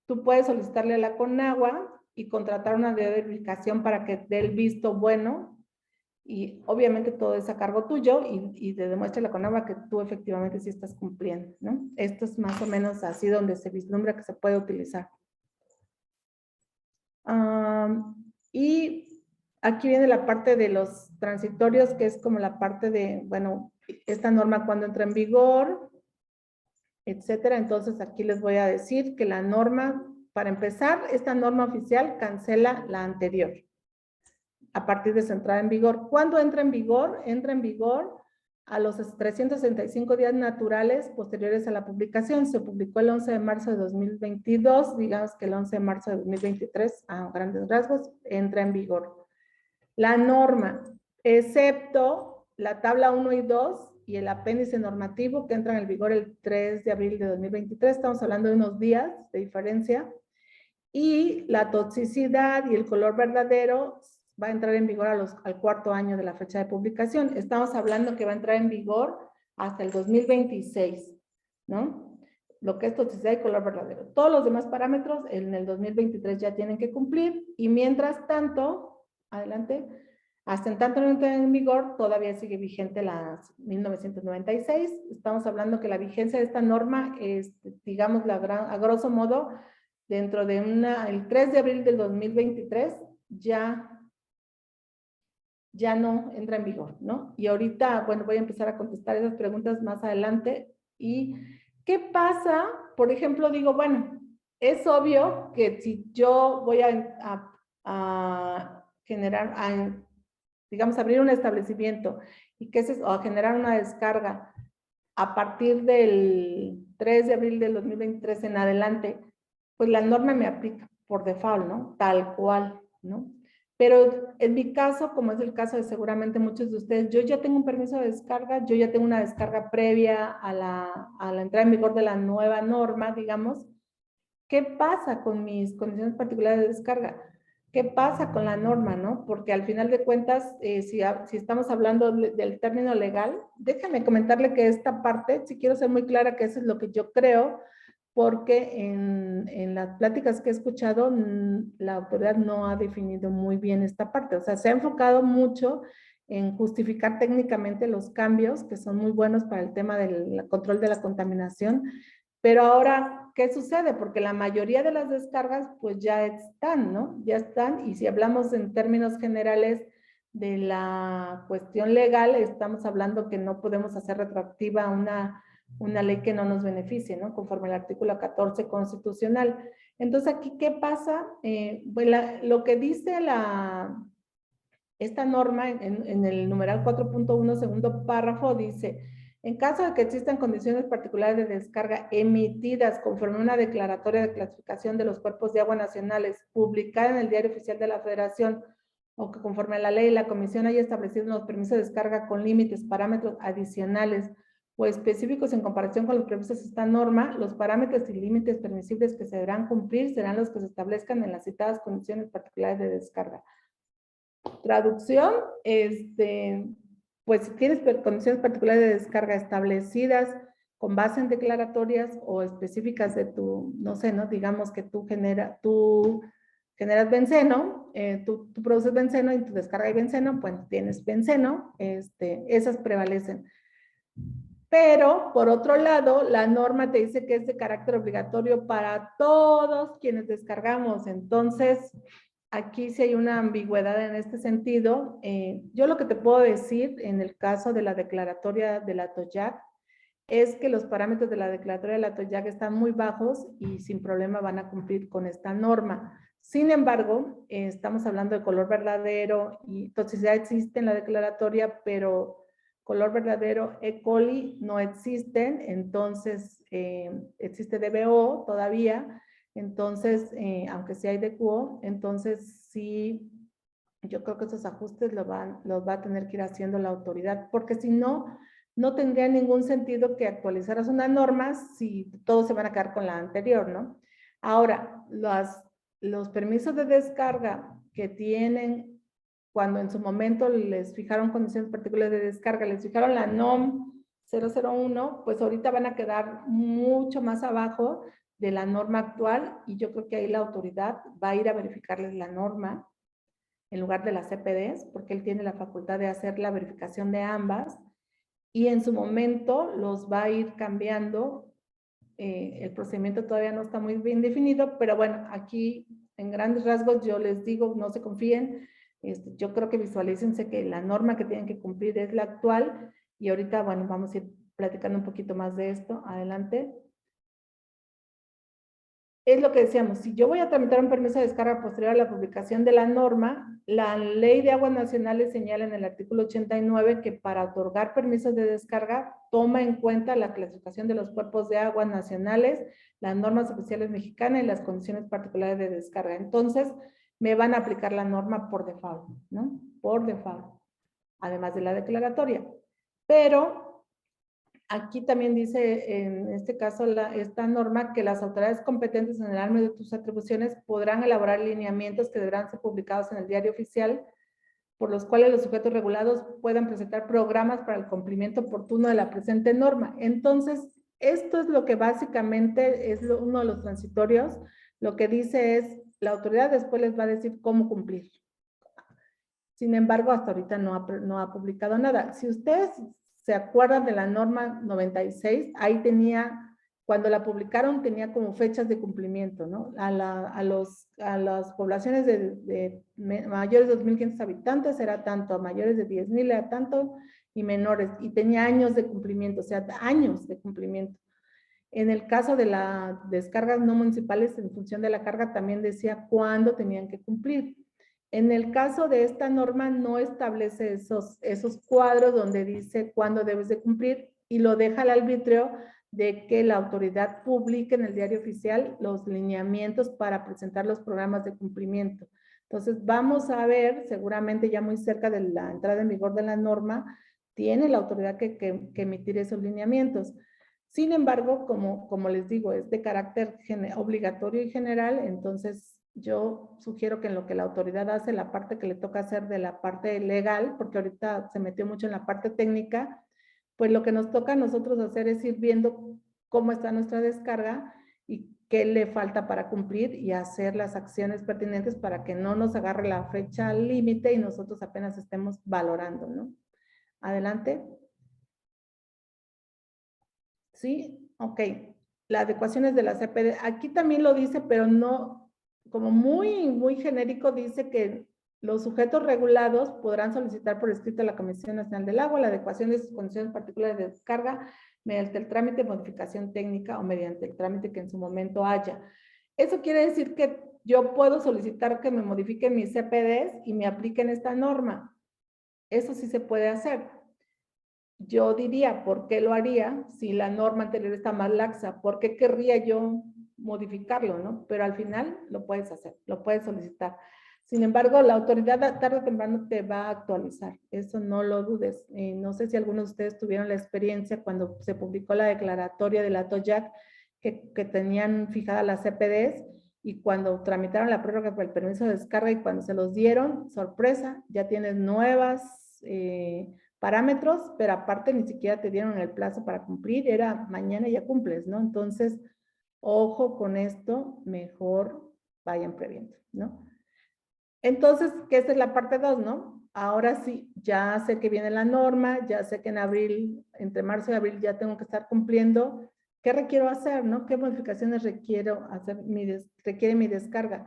tú puedes solicitarle a la Conagua y contratar una unidad de verificación para que dé el visto bueno, Y obviamente todo es a cargo tuyo y te demuestra la CONAGUA que tú efectivamente sí estás cumpliendo, ¿no? Esto es más o menos así donde se vislumbra que se puede utilizar. Y aquí viene la parte de los transitorios, que es como la parte de, bueno, esta norma cuando entra en vigor, etcétera. Entonces aquí les voy a decir que la norma, para empezar, esta norma oficial cancela la anterior a partir de su entrada en vigor. ¿Cuándo entra en vigor? Entra en vigor a los 365 días naturales posteriores a la publicación. Se publicó el 11 de marzo de 2022, digamos que el 11 de marzo de 2023, a grandes rasgos, entra en vigor. La norma, excepto la tabla 1 y 2 y el apéndice normativo que entran en vigor el 3 de abril de 2023, estamos hablando de unos días de diferencia, y la toxicidad y el color verdadero va a entrar en vigor al cuarto año de la fecha de publicación. Estamos hablando que va a entrar en vigor hasta el 2026, ¿no? Lo que es toxicidad y color verdadero. Todos los demás parámetros en el 2023 ya tienen que cumplir y mientras tanto, adelante, hasta en tanto no entre en vigor, todavía sigue vigente la 1996. Estamos hablando que la vigencia de esta norma es, digamos, a grosso modo, dentro de el 3 de abril del 2023 ya no entra en vigor, ¿no? Y ahorita, bueno, voy a empezar a contestar esas preguntas más adelante. ¿Y qué pasa? Por ejemplo, digo, bueno, es obvio que si yo voy a generar, digamos, abrir un establecimiento y que o a generar una descarga a partir del 3 de abril del 2023 en adelante, pues la norma me aplica por default, ¿no? Tal cual, ¿no? Pero en mi caso, como es el caso de seguramente muchos de ustedes, yo ya tengo un permiso de descarga, yo ya tengo una descarga previa a la entrada en vigor de la nueva norma, digamos. ¿Qué pasa con mis condiciones particulares de descarga? ¿Qué pasa con la norma, no? Porque al final de cuentas, si estamos hablando del término legal, déjame comentarle que esta parte, si quiero ser muy clara que eso es lo que yo creo, porque en las pláticas que he escuchado, la autoridad no ha definido muy bien esta parte. O sea, se ha enfocado mucho en justificar técnicamente los cambios, que son muy buenos para el tema del control de la contaminación. Pero ahora, ¿qué sucede? Porque la mayoría de las descargas, pues ya están, ¿no? Ya están, y si hablamos en términos generales de la cuestión legal, estamos hablando que no podemos hacer retroactiva una ley que no nos beneficie, ¿no? Conforme al artículo 14 constitucional. Entonces, aquí, ¿qué pasa? Lo que dice esta norma en el numeral 4.1, segundo párrafo, dice: en caso de que existan condiciones particulares de descarga emitidas conforme a una declaratoria de clasificación de los cuerpos de agua nacionales publicada en el Diario Oficial de la Federación, o que conforme a la ley la comisión haya establecido los permisos de descarga con límites, parámetros adicionales o específicos en comparación con los previstos de esta norma, los parámetros y límites permisibles que se deberán cumplir serán los que se establezcan en las citadas condiciones particulares de descarga. Traducción, pues si tienes condiciones particulares de descarga establecidas con base en declaratorias o específicas de tu, no sé, ¿no? Digamos que tú generas benceno, tú produces benceno y en tu descarga hay benceno, pues tienes benceno, esas prevalecen. Pero, por otro lado, la norma te dice que es de carácter obligatorio para todos quienes descargamos. Entonces, aquí sí hay una ambigüedad en este sentido. Yo lo que te puedo decir en el caso de la declaratoria de la TOYAC es que los parámetros de la declaratoria de la TOYAC están muy bajos y sin problema van a cumplir con esta norma. Sin embargo, estamos hablando de color verdadero y toxicidad existe en la declaratoria, pero color verdadero, E. coli no existen, entonces existe DBO todavía, entonces, aunque sí hay DQO, entonces sí, yo creo que esos ajustes los va a tener que ir haciendo la autoridad, porque si no, no tendría ningún sentido que actualizaras una norma si todos se van a quedar con la anterior, ¿no? Ahora, los permisos de descarga que tienen, cuando en su momento les fijaron condiciones particulares de descarga, les fijaron la NOM 001, pues ahorita van a quedar mucho más abajo de la norma actual y yo creo que ahí la autoridad va a ir a verificarles la norma en lugar de las CPDs, porque él tiene la facultad de hacer la verificación de ambas, y en su momento los va a ir cambiando. El procedimiento todavía no está muy bien definido, pero bueno, aquí en grandes rasgos yo les digo, no se confíen, yo creo que visualícense que la norma que tienen que cumplir es la actual, y ahorita, bueno, vamos a ir platicando un poquito más de esto. Adelante. Es lo que decíamos, si yo voy a tramitar un permiso de descarga posterior a la publicación de la norma, la Ley de Aguas Nacionales señala en el artículo 89 que para otorgar permisos de descarga toma en cuenta la clasificación de los cuerpos de aguas nacionales, las normas oficiales mexicanas y las condiciones particulares de descarga. Entonces, me van a aplicar la norma por default, ¿no? Por default, además de la declaratoria. Pero aquí también dice, en este caso, esta norma, que las autoridades competentes en el ámbito de tus atribuciones podrán elaborar lineamientos que deberán ser publicados en el diario oficial, por los cuales los sujetos regulados puedan presentar programas para el cumplimiento oportuno de la presente norma. Entonces, esto es lo que básicamente es uno de los transitorios. Lo que dice es, la autoridad después les va a decir cómo cumplir. Sin embargo, hasta ahorita no ha publicado nada. Si ustedes se acuerdan de la norma 96, ahí tenía, cuando la publicaron, tenía como fechas de cumplimiento, ¿no? A las poblaciones de mayores de 2.500 habitantes era tanto, a mayores de 10.000 era tanto, y menores, y tenía años de cumplimiento, o sea, años de cumplimiento. En el caso de las descargas no municipales, en función de la carga, también decía cuándo tenían que cumplir. En el caso de esta norma no establece esos cuadros donde dice cuándo debes de cumplir, y lo deja al arbitrio de que la autoridad publique en el diario oficial los lineamientos para presentar los programas de cumplimiento. Entonces vamos a ver, seguramente ya muy cerca de la entrada en vigor de la norma, tiene la autoridad que emitir esos lineamientos. Sin embargo, como les digo, es de carácter obligatorio y general, entonces yo sugiero que en lo que la autoridad hace, la parte que le toca hacer de la parte legal, porque ahorita se metió mucho en la parte técnica, pues lo que nos toca a nosotros hacer es ir viendo cómo está nuestra descarga y qué le falta para cumplir, y hacer las acciones pertinentes para que no nos agarre la fecha límite y nosotros apenas estemos valorando, ¿no? Adelante. ¿Sí? Ok. Las adecuaciones de la CPD. Aquí también lo dice, pero no, como muy genérico, dice que los sujetos regulados podrán solicitar por escrito a la Comisión Nacional del Agua la adecuación de sus condiciones particulares de descarga mediante el trámite de modificación técnica o mediante el trámite que en su momento haya. Eso quiere decir que yo puedo solicitar que me modifiquen mis CPDs y me apliquen esta norma. Eso sí se puede hacer. Yo diría, ¿por qué lo haría si la norma anterior está más laxa? ¿Por qué querría yo modificarlo, no? Pero al final lo puedes hacer, lo puedes solicitar. Sin embargo, la autoridad tarde o temprano te va a actualizar. Eso no lo dudes. No sé si algunos de ustedes tuvieron la experiencia cuando se publicó la declaratoria de la TOJAC que tenían fijadas las CPDs, y cuando tramitaron la prórroga por el permiso de descarga y cuando se los dieron, sorpresa, ya tienes nuevas parámetros, pero aparte ni siquiera te dieron el plazo para cumplir, era mañana ya cumples, ¿no? Entonces, ojo con esto, mejor vayan previendo, ¿no? Entonces, que esta es la parte 2, ¿no? Ahora sí, ya sé que viene la norma, ya sé que en abril, entre marzo y abril ya tengo que estar cumpliendo. ¿Qué requiero hacer, no? ¿Qué modificaciones requiero hacer, requiere mi descarga?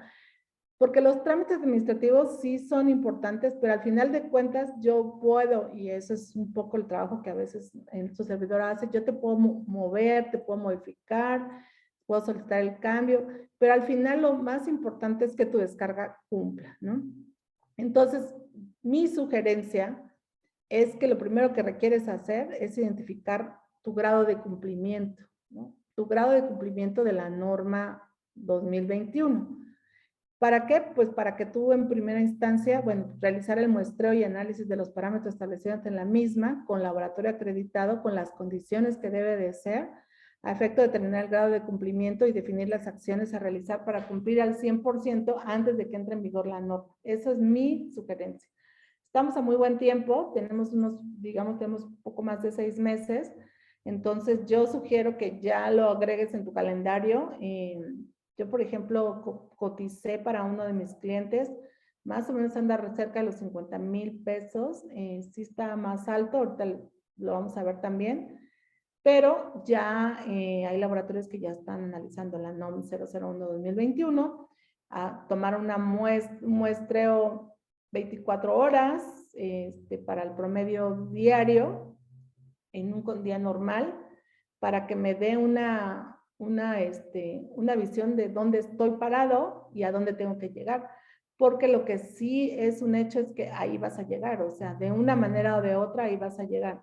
Porque los trámites administrativos sí son importantes, pero al final de cuentas yo puedo, y eso es un poco el trabajo que a veces en su servidor hace, yo te puedo mover, te puedo modificar, puedo solicitar el cambio, pero al final lo más importante es que tu descarga cumpla, ¿no? Entonces, mi sugerencia es que lo primero que requieres hacer es identificar tu grado de cumplimiento, ¿no? Tu grado de cumplimiento de la norma 2021. ¿Para qué? Pues para que tú en primera instancia, bueno, realizar el muestreo y análisis de los parámetros establecidos en la misma, con laboratorio acreditado, con las condiciones que debe de ser, a efecto de determinar el grado de cumplimiento y definir las acciones a realizar para cumplir al 100% antes de que entre en vigor la norma. Esa es mi sugerencia. Estamos a muy buen tiempo, tenemos tenemos un poco más de 6 meses, entonces yo sugiero que ya lo agregues en tu calendario. Yo, por ejemplo, coticé para uno de mis clientes más o menos anda cerca de los 50,000 pesos. Sí está más alto, ahorita lo vamos a ver también, pero ya hay laboratorios que ya están analizando la NOM 001-2021, a tomar un muestreo 24 horas para el promedio diario, en un día normal, para que me dé una visión de dónde estoy parado y a dónde tengo que llegar. Porque lo que sí es un hecho es que ahí vas a llegar, o sea, de una manera o de otra ahí vas a llegar.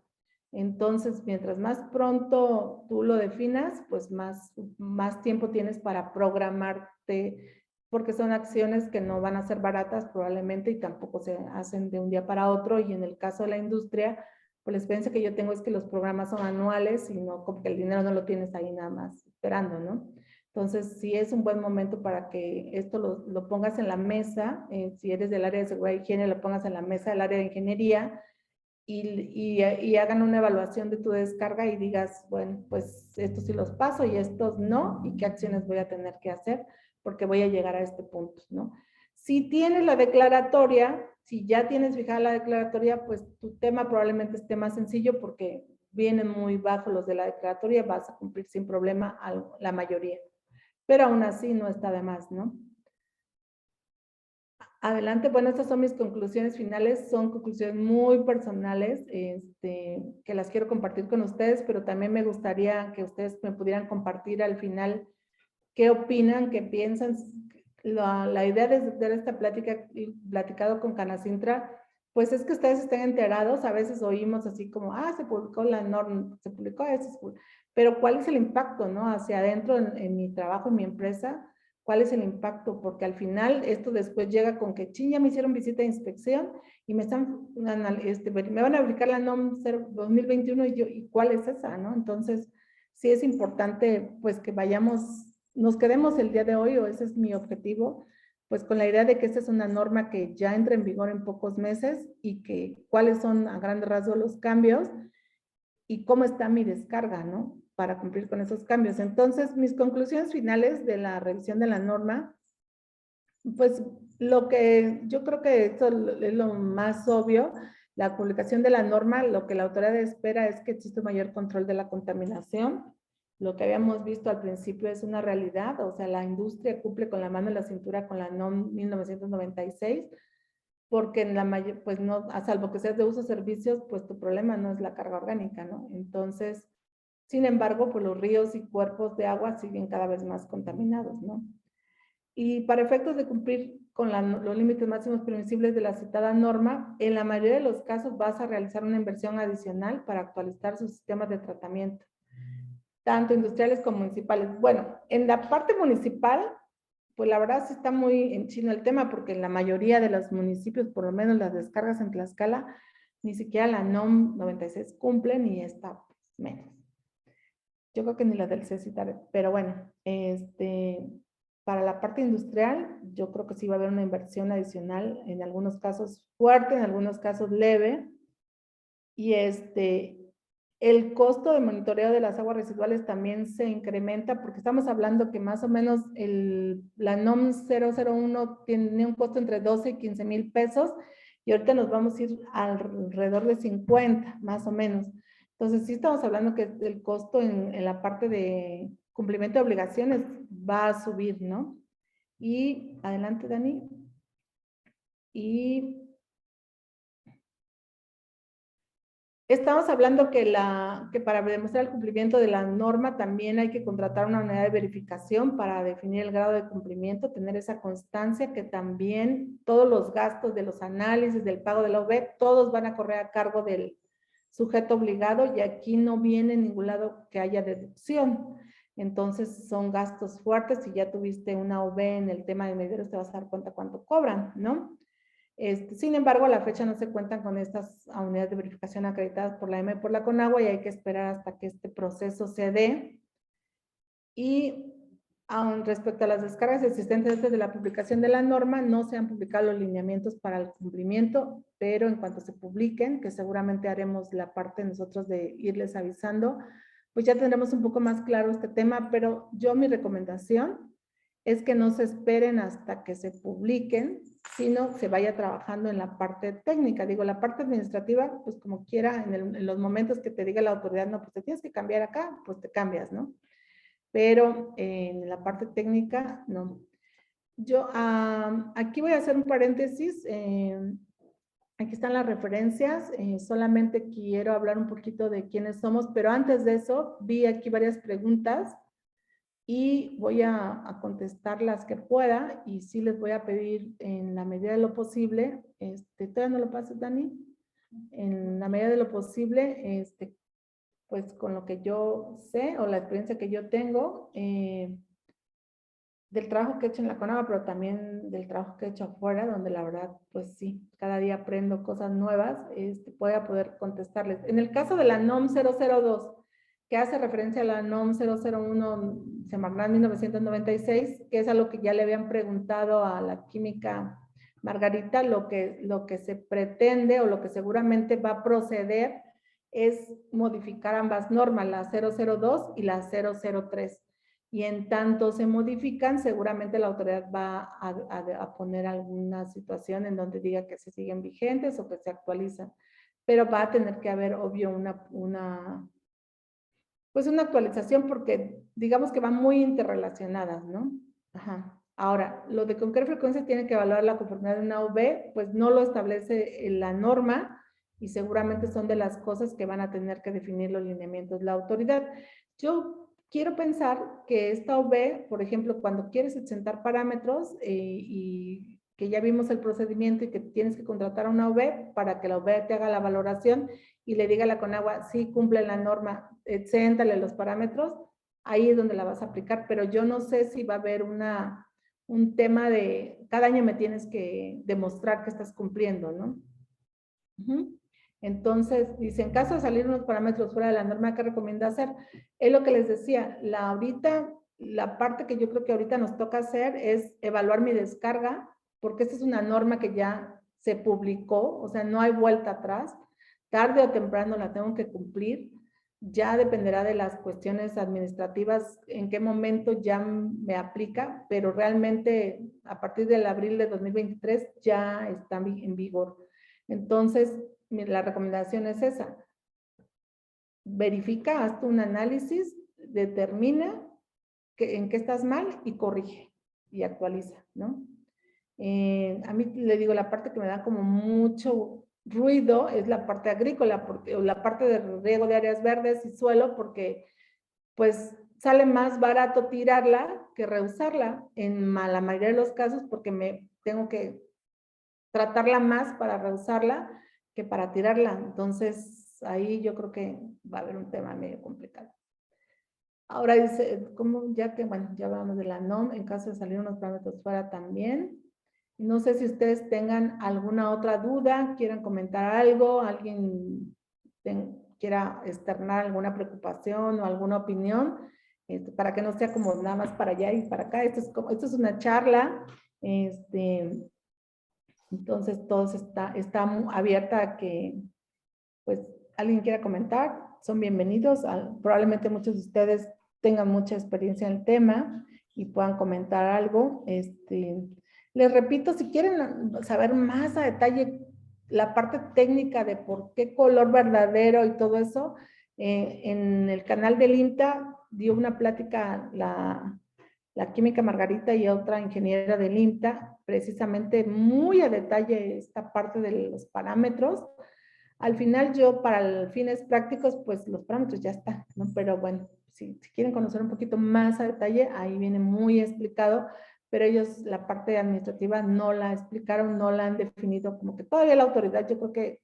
Entonces, mientras más pronto tú lo definas, pues más tiempo tienes para programarte, porque son acciones que no van a ser baratas probablemente y tampoco se hacen de un día para otro. Y en el caso de la industria, pues la experiencia que yo tengo es que los programas son anuales y no, como que el dinero no lo tienes ahí nada más esperando, ¿no? Entonces, sí es un buen momento para que esto lo pongas en la mesa, si eres del área de seguridad y higiene, lo pongas en la mesa del área de ingeniería y hagan una evaluación de tu descarga y digas, bueno, pues estos sí los paso y estos no, y qué acciones voy a tener que hacer porque voy a llegar a este punto, ¿no? Si tienes la declaratoria, si ya tienes fijada la declaratoria, pues tu tema probablemente esté más sencillo porque vienen muy bajos los de la declaratoria, vas a cumplir sin problema a la mayoría. Pero aún así no está de más, ¿no? Adelante, bueno, estas son mis conclusiones finales, son conclusiones muy personales, que las quiero compartir con ustedes, pero también me gustaría que ustedes me pudieran compartir al final qué opinan, qué piensan. La idea de esta plática, platicado con Canacintra, pues es que ustedes estén enterados. A veces oímos así como, se publicó la norma, se publicó eso, pero ¿cuál es el impacto, no? Hacia adentro en mi trabajo, en mi empresa, ¿cuál es el impacto? Porque al final esto después llega con que, ya me hicieron visita de inspección y me van a aplicar la NOM 2021 y ¿cuál es esa, no? Entonces, sí es importante pues que nos quedemos el día de hoy, o ese es mi objetivo, pues con la idea de que esta es una norma que ya entra en vigor en pocos meses y que cuáles son a grandes rasgos los cambios y cómo está mi descarga, ¿no? Para cumplir con esos cambios. Entonces, mis conclusiones finales de la revisión de la norma, pues lo que yo creo que esto es lo más obvio, la publicación de la norma, lo que la autoridad espera es que exista un mayor control de la contaminación. Lo que habíamos visto al principio es una realidad, o sea, la industria cumple con la mano en la cintura con la NOM 1996, porque en la mayor, pues no, a salvo que seas de uso servicios, pues tu problema no es la carga orgánica, ¿no? Entonces, sin embargo, pues los ríos y cuerpos de agua siguen cada vez más contaminados, ¿no? Y para efectos de cumplir con los límites máximos permisibles de la citada norma, en la mayoría de los casos vas a realizar una inversión adicional para actualizar sus sistemas de tratamiento, tanto industriales como municipales. Bueno, en la parte municipal, pues la verdad sí está muy en chino el tema, porque en la mayoría de los municipios, por lo menos las descargas en Tlaxcala, ni siquiera la NOM 96 cumple, ni está menos. Yo creo que ni la del CECITAR, pero bueno, para la parte industrial, yo creo que sí va a haber una inversión adicional, en algunos casos fuerte, en algunos casos leve, y el costo de monitoreo de las aguas residuales también se incrementa, porque estamos hablando que más o menos la NOM 001 tiene un costo entre 12 y 15 mil pesos, y ahorita nos vamos a ir alrededor de 50, más o menos. Entonces, sí estamos hablando que el costo en la parte de cumplimiento de obligaciones va a subir, ¿no? Y adelante, Dani. Y estamos hablando que para demostrar el cumplimiento de la norma también hay que contratar una unidad de verificación para definir el grado de cumplimiento, tener esa constancia que también todos los gastos de los análisis, del pago de la OVEP, todos van a correr a cargo del sujeto obligado, y aquí no viene en ningún lado que haya deducción. Entonces son gastos fuertes. Si ya tuviste una OV en el tema de medidores, te vas a dar cuenta cuánto cobran, ¿no? Sin embargo, a la fecha no se cuentan con estas unidades de verificación acreditadas por la EMA y por la CONAGUA, y hay que esperar hasta que este proceso se dé. Y respecto a las descargas existentes desde la publicación de la norma, no se han publicado los lineamientos para el cumplimiento, pero en cuanto se publiquen, que seguramente haremos la parte nosotros de irles avisando, pues ya tendremos un poco más claro este tema. Pero mi recomendación es que no se esperen hasta que se publiquen, sino se vaya trabajando en la parte técnica. Digo, la parte administrativa, pues como quiera, en los momentos que te diga la autoridad, no, pues te tienes que cambiar acá, pues te cambias, ¿no? Pero en la parte técnica, no. Yo aquí voy a hacer un paréntesis. Aquí están las referencias. Solamente quiero hablar un poquito de quiénes somos, pero antes de eso, vi aquí varias preguntas y voy a contestar las que pueda, y sí les voy a pedir en la medida de lo posible, ¿todavía no lo pasas, Dani? En la medida de lo posible, pues con lo que yo sé o la experiencia que yo tengo, del trabajo que he hecho en la CONAGUA, pero también del trabajo que he hecho afuera, donde la verdad, pues sí, cada día aprendo cosas nuevas, voy a poder contestarles. En el caso de la NOM 002, que hace referencia a la NOM 001 Semarnat 1996, que es a lo que ya le habían preguntado a la química Margarita, lo que se pretende o lo que seguramente va a proceder es modificar ambas normas, la 002 y la 003. Y en tanto se modifican, seguramente la autoridad va a poner alguna situación en donde diga que se siguen vigentes o que se actualizan. Pero va a tener que haber, obvio, pues una actualización, porque digamos que van muy interrelacionadas, ¿no? Ajá. Ahora, lo de con qué frecuencia tiene que evaluar la conformidad de una UV, pues no lo establece la norma, y seguramente son de las cosas que van a tener que definir los lineamientos la autoridad. Yo quiero pensar que esta UV, por ejemplo, cuando quieres exentar parámetros y que ya vimos el procedimiento y que tienes que contratar a una UV para que la UV te haga la valoración y le diga a la CONAGUA, sí cumple la norma, exéntale los parámetros, ahí es donde la vas a aplicar, pero yo no sé si va a haber un tema de cada año me tienes que demostrar que estás cumpliendo, ¿no? Entonces, dice, en caso de salir unos parámetros fuera de la norma, ¿qué recomienda hacer? Es lo que les decía, la parte que yo creo que ahorita nos toca hacer es evaluar mi descarga, porque esta es una norma que ya se publicó, o sea, no hay vuelta atrás, tarde o temprano la tengo que cumplir, ya dependerá de las cuestiones administrativas en qué momento ya me aplica, pero realmente a partir del abril de 2023 ya está en vigor. Entonces, la recomendación es esa. Verifica, haz un análisis, determina en qué estás mal y corrige y actualiza, ¿no? A mí le digo, la parte que me da como mucho ruido es la parte agrícola, o la parte de riego de áreas verdes y suelo, porque pues sale más barato tirarla que reusarla en la mayoría de los casos, porque me tengo que tratarla más para reusarla que para tirarla. Entonces, ahí yo creo que va a haber un tema medio complicado. Ahora dice, ¿cómo? Ya que, bueno, ya hablamos de la NOM, en caso de salir unos parámetros fuera también. No sé si ustedes tengan alguna otra duda, quieran comentar algo, alguien quiera externar alguna preocupación o alguna opinión, para que no sea como nada más para allá y para acá. Esto es una charla, entonces todo está abierta a que pues alguien quiera comentar, son bienvenidos. Probablemente muchos de ustedes tengan mucha experiencia en el tema y puedan comentar algo. Les repito, si quieren saber más a detalle la parte técnica de por qué color verdadero y todo eso, en el canal del INTA dio una plática la química Margarita y otra ingeniera del INTA, precisamente muy a detalle esta parte de los parámetros. Al final yo, para fines prácticos, pues los parámetros ya están, ¿no? Pero bueno, si quieren conocer un poquito más a detalle, ahí viene muy explicado, pero ellos la parte administrativa no la explicaron, no la han definido, como que todavía la autoridad yo creo que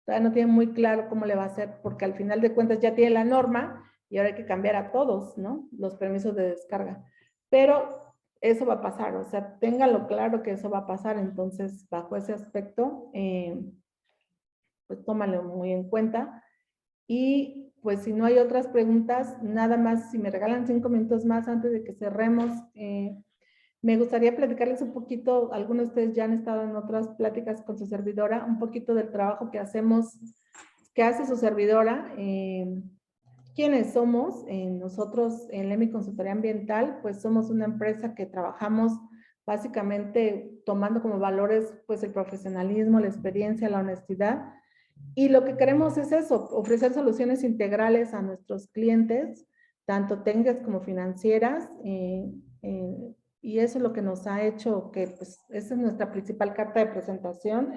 todavía no tiene muy claro cómo le va a hacer, porque al final de cuentas ya tiene la norma y ahora hay que cambiar a todos, ¿no? Los permisos de descarga. Pero eso va a pasar, o sea, ténganlo claro que eso va a pasar. Entonces, bajo ese aspecto, pues tómalo muy en cuenta. Y pues si no hay otras preguntas, nada más, si me regalan 5 minutos más antes de que cerremos, me gustaría platicarles un poquito, algunos de ustedes ya han estado en otras pláticas con su servidora, un poquito del trabajo que hacemos, que hace su servidora. ¿Quiénes somos? Nosotros en LEMI Consultoría Ambiental, pues somos una empresa que trabajamos básicamente tomando como valores pues el profesionalismo, la experiencia, la honestidad. Y lo que queremos es eso, ofrecer soluciones integrales a nuestros clientes, tanto técnicas como financieras, y eso es lo que nos ha hecho que, pues, esa es nuestra principal carta de presentación.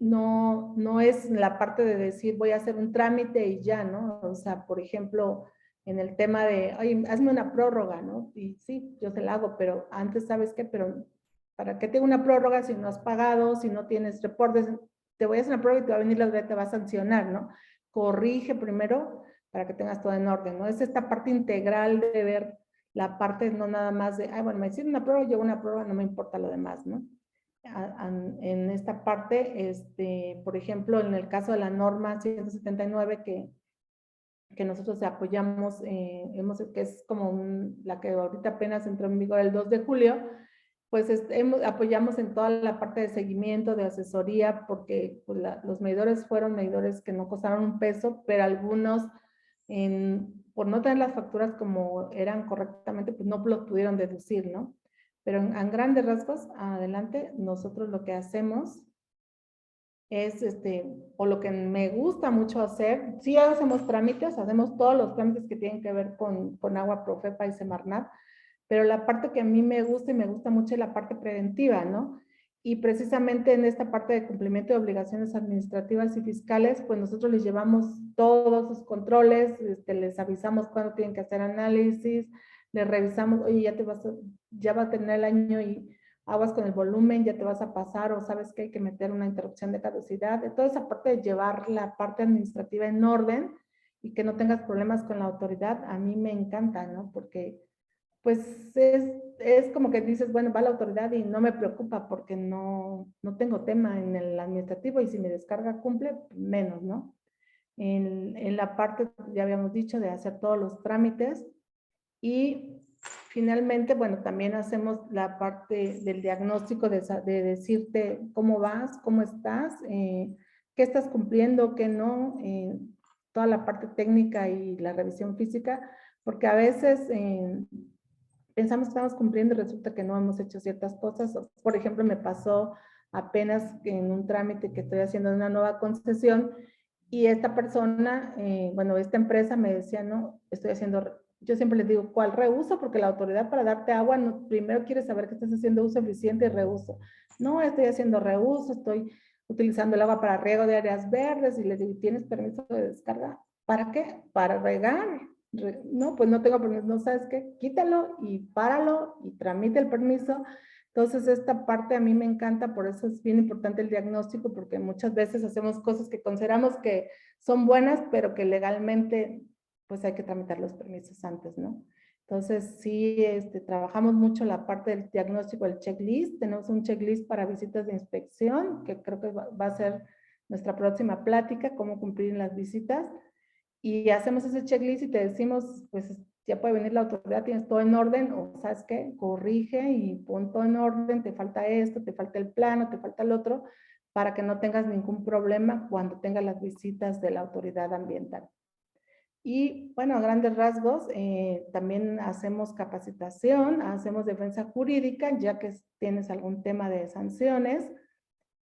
No es la parte de decir voy a hacer un trámite y ya, ¿no? O sea, por ejemplo, en el tema de, oye, hazme una prórroga, ¿no? Y sí, yo te la hago, pero antes, ¿sabes qué? Pero, ¿para qué tengo una prórroga si no has pagado, si no tienes reportes? Te voy a hacer una prórroga y te va a venir la autoridad, te va a sancionar, ¿no? Corrige primero para que tengas todo en orden, ¿no? Es esta parte integral de ver la parte, no nada más de, ay, bueno, me hicieron una prórroga, yo una prórroga, no me importa lo demás, ¿no? En esta parte, por ejemplo, en el caso de la norma 179 que nosotros apoyamos, que es como la que ahorita apenas entró en vigor el 2 de julio, pues apoyamos en toda la parte de seguimiento, de asesoría, porque pues, los medidores fueron medidores que no costaron un peso, pero algunos, por no tener las facturas como eran correctamente, pues no los pudieron deducir, ¿no? Pero en grandes rasgos, adelante, nosotros lo que hacemos es, o lo que me gusta mucho hacer, sí hacemos trámites, hacemos todos los trámites que tienen que ver con Agua Profepa y Semarnat, pero la parte que a mí me gusta y me gusta mucho es la parte preventiva, ¿no? Y precisamente en esta parte de cumplimiento de obligaciones administrativas y fiscales, pues nosotros les llevamos todos sus controles, les avisamos cuándo tienen que hacer análisis, les revisamos, oye, ya va a tener el año y aguas con el volumen, ya te vas a pasar, o sabes que hay que meter una interrupción de caducidad, de toda esa parte de llevar la parte administrativa en orden y que no tengas problemas con la autoridad, a mí me encanta, ¿no? Porque pues es como que dices, bueno, va la autoridad y no me preocupa porque no tengo tema en el administrativo y si mi descarga cumple, menos, ¿no? En la parte, ya habíamos dicho, de hacer todos los trámites y finalmente, bueno, también hacemos la parte del diagnóstico de decirte cómo vas, cómo estás, qué estás cumpliendo, qué no, toda la parte técnica y la revisión física, porque a veces pensamos que estamos cumpliendo y resulta que no hemos hecho ciertas cosas. Por ejemplo, me pasó apenas en un trámite que estoy haciendo de una nueva concesión y esta persona, bueno, esta empresa me decía, no, estoy haciendo, yo siempre les digo, ¿cuál reuso? Porque la autoridad para darte agua primero quiere saber que estás haciendo uso eficiente y reuso. No, estoy haciendo reuso, estoy utilizando el agua para riego de áreas verdes y les digo, ¿tienes permiso de descarga? ¿Para qué? Para regar. No, pues no tengo permiso, no sabes qué, quítalo y páralo y tramite el permiso. Entonces esta parte a mí me encanta, por eso es bien importante el diagnóstico, porque muchas veces hacemos cosas que consideramos que son buenas, pero que legalmente pues hay que tramitar los permisos antes, ¿no? Entonces sí, trabajamos mucho la parte del diagnóstico, el checklist, tenemos un checklist para visitas de inspección, que creo que va a ser nuestra próxima plática, cómo cumplir en las visitas, y hacemos ese checklist y te decimos, pues ya puede venir la autoridad, tienes todo en orden, o sabes qué, corrige y pon todo en orden, te falta esto, te falta el plano, te falta el otro, para que no tengas ningún problema cuando tengas las visitas de la autoridad ambiental. Y bueno, a grandes rasgos, también hacemos capacitación, hacemos defensa jurídica, ya que tienes algún tema de sanciones,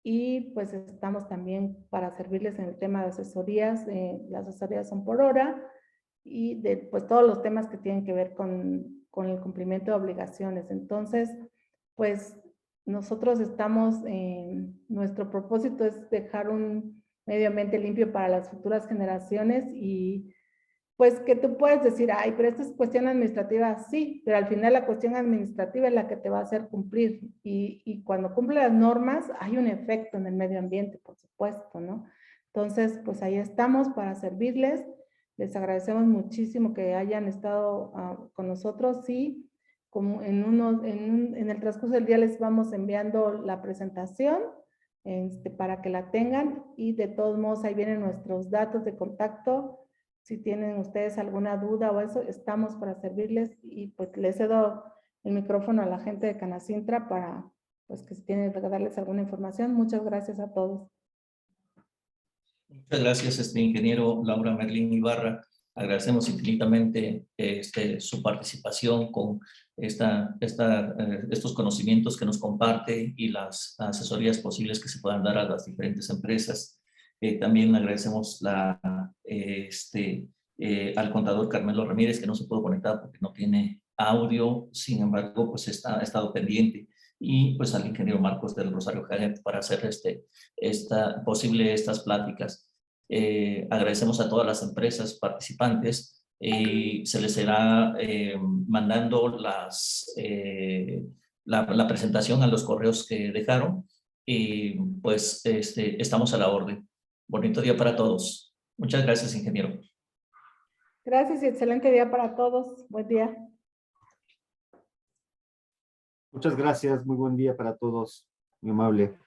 y pues estamos también para servirles en el tema de asesorías. Las asesorías son por hora y de pues todos los temas que tienen que ver con el cumplimiento de obligaciones. Entonces, pues nosotros estamos, nuestro propósito es dejar un medio ambiente limpio para las futuras generaciones y pues que tú puedes decir, ay, pero esta es cuestión administrativa, sí, pero al final la cuestión administrativa es la que te va a hacer cumplir. Y cuando cumple las normas, hay un efecto en el medio ambiente, por supuesto, ¿no? Entonces, pues ahí estamos para servirles. Les agradecemos muchísimo que hayan estado con nosotros. Sí, como en el transcurso del día les vamos enviando la presentación para que la tengan y de todos modos ahí vienen nuestros datos de contacto. Si tienen ustedes alguna duda o eso, estamos para servirles y pues les cedo el micrófono a la gente de Canacintra para, pues que si tienen que darles alguna información. Muchas gracias a todos. Muchas gracias, ingeniero Laura Merlín Ibarra. Agradecemos infinitamente su participación con estos conocimientos que nos comparte y las asesorías posibles que se puedan dar a las diferentes empresas. También agradecemos al contador Carmelo Ramírez, que no se pudo conectar porque no tiene audio, sin embargo, pues ha estado pendiente, y pues al ingeniero Marcos del Rosario Jaén para hacer estas pláticas. Agradecemos a todas las empresas participantes y se les será mandando la presentación a los correos que dejaron, y pues estamos a la orden. Bonito día para todos. Muchas gracias, ingeniero. Gracias y excelente día para todos. Buen día. Muchas gracias, muy buen día para todos, muy amable.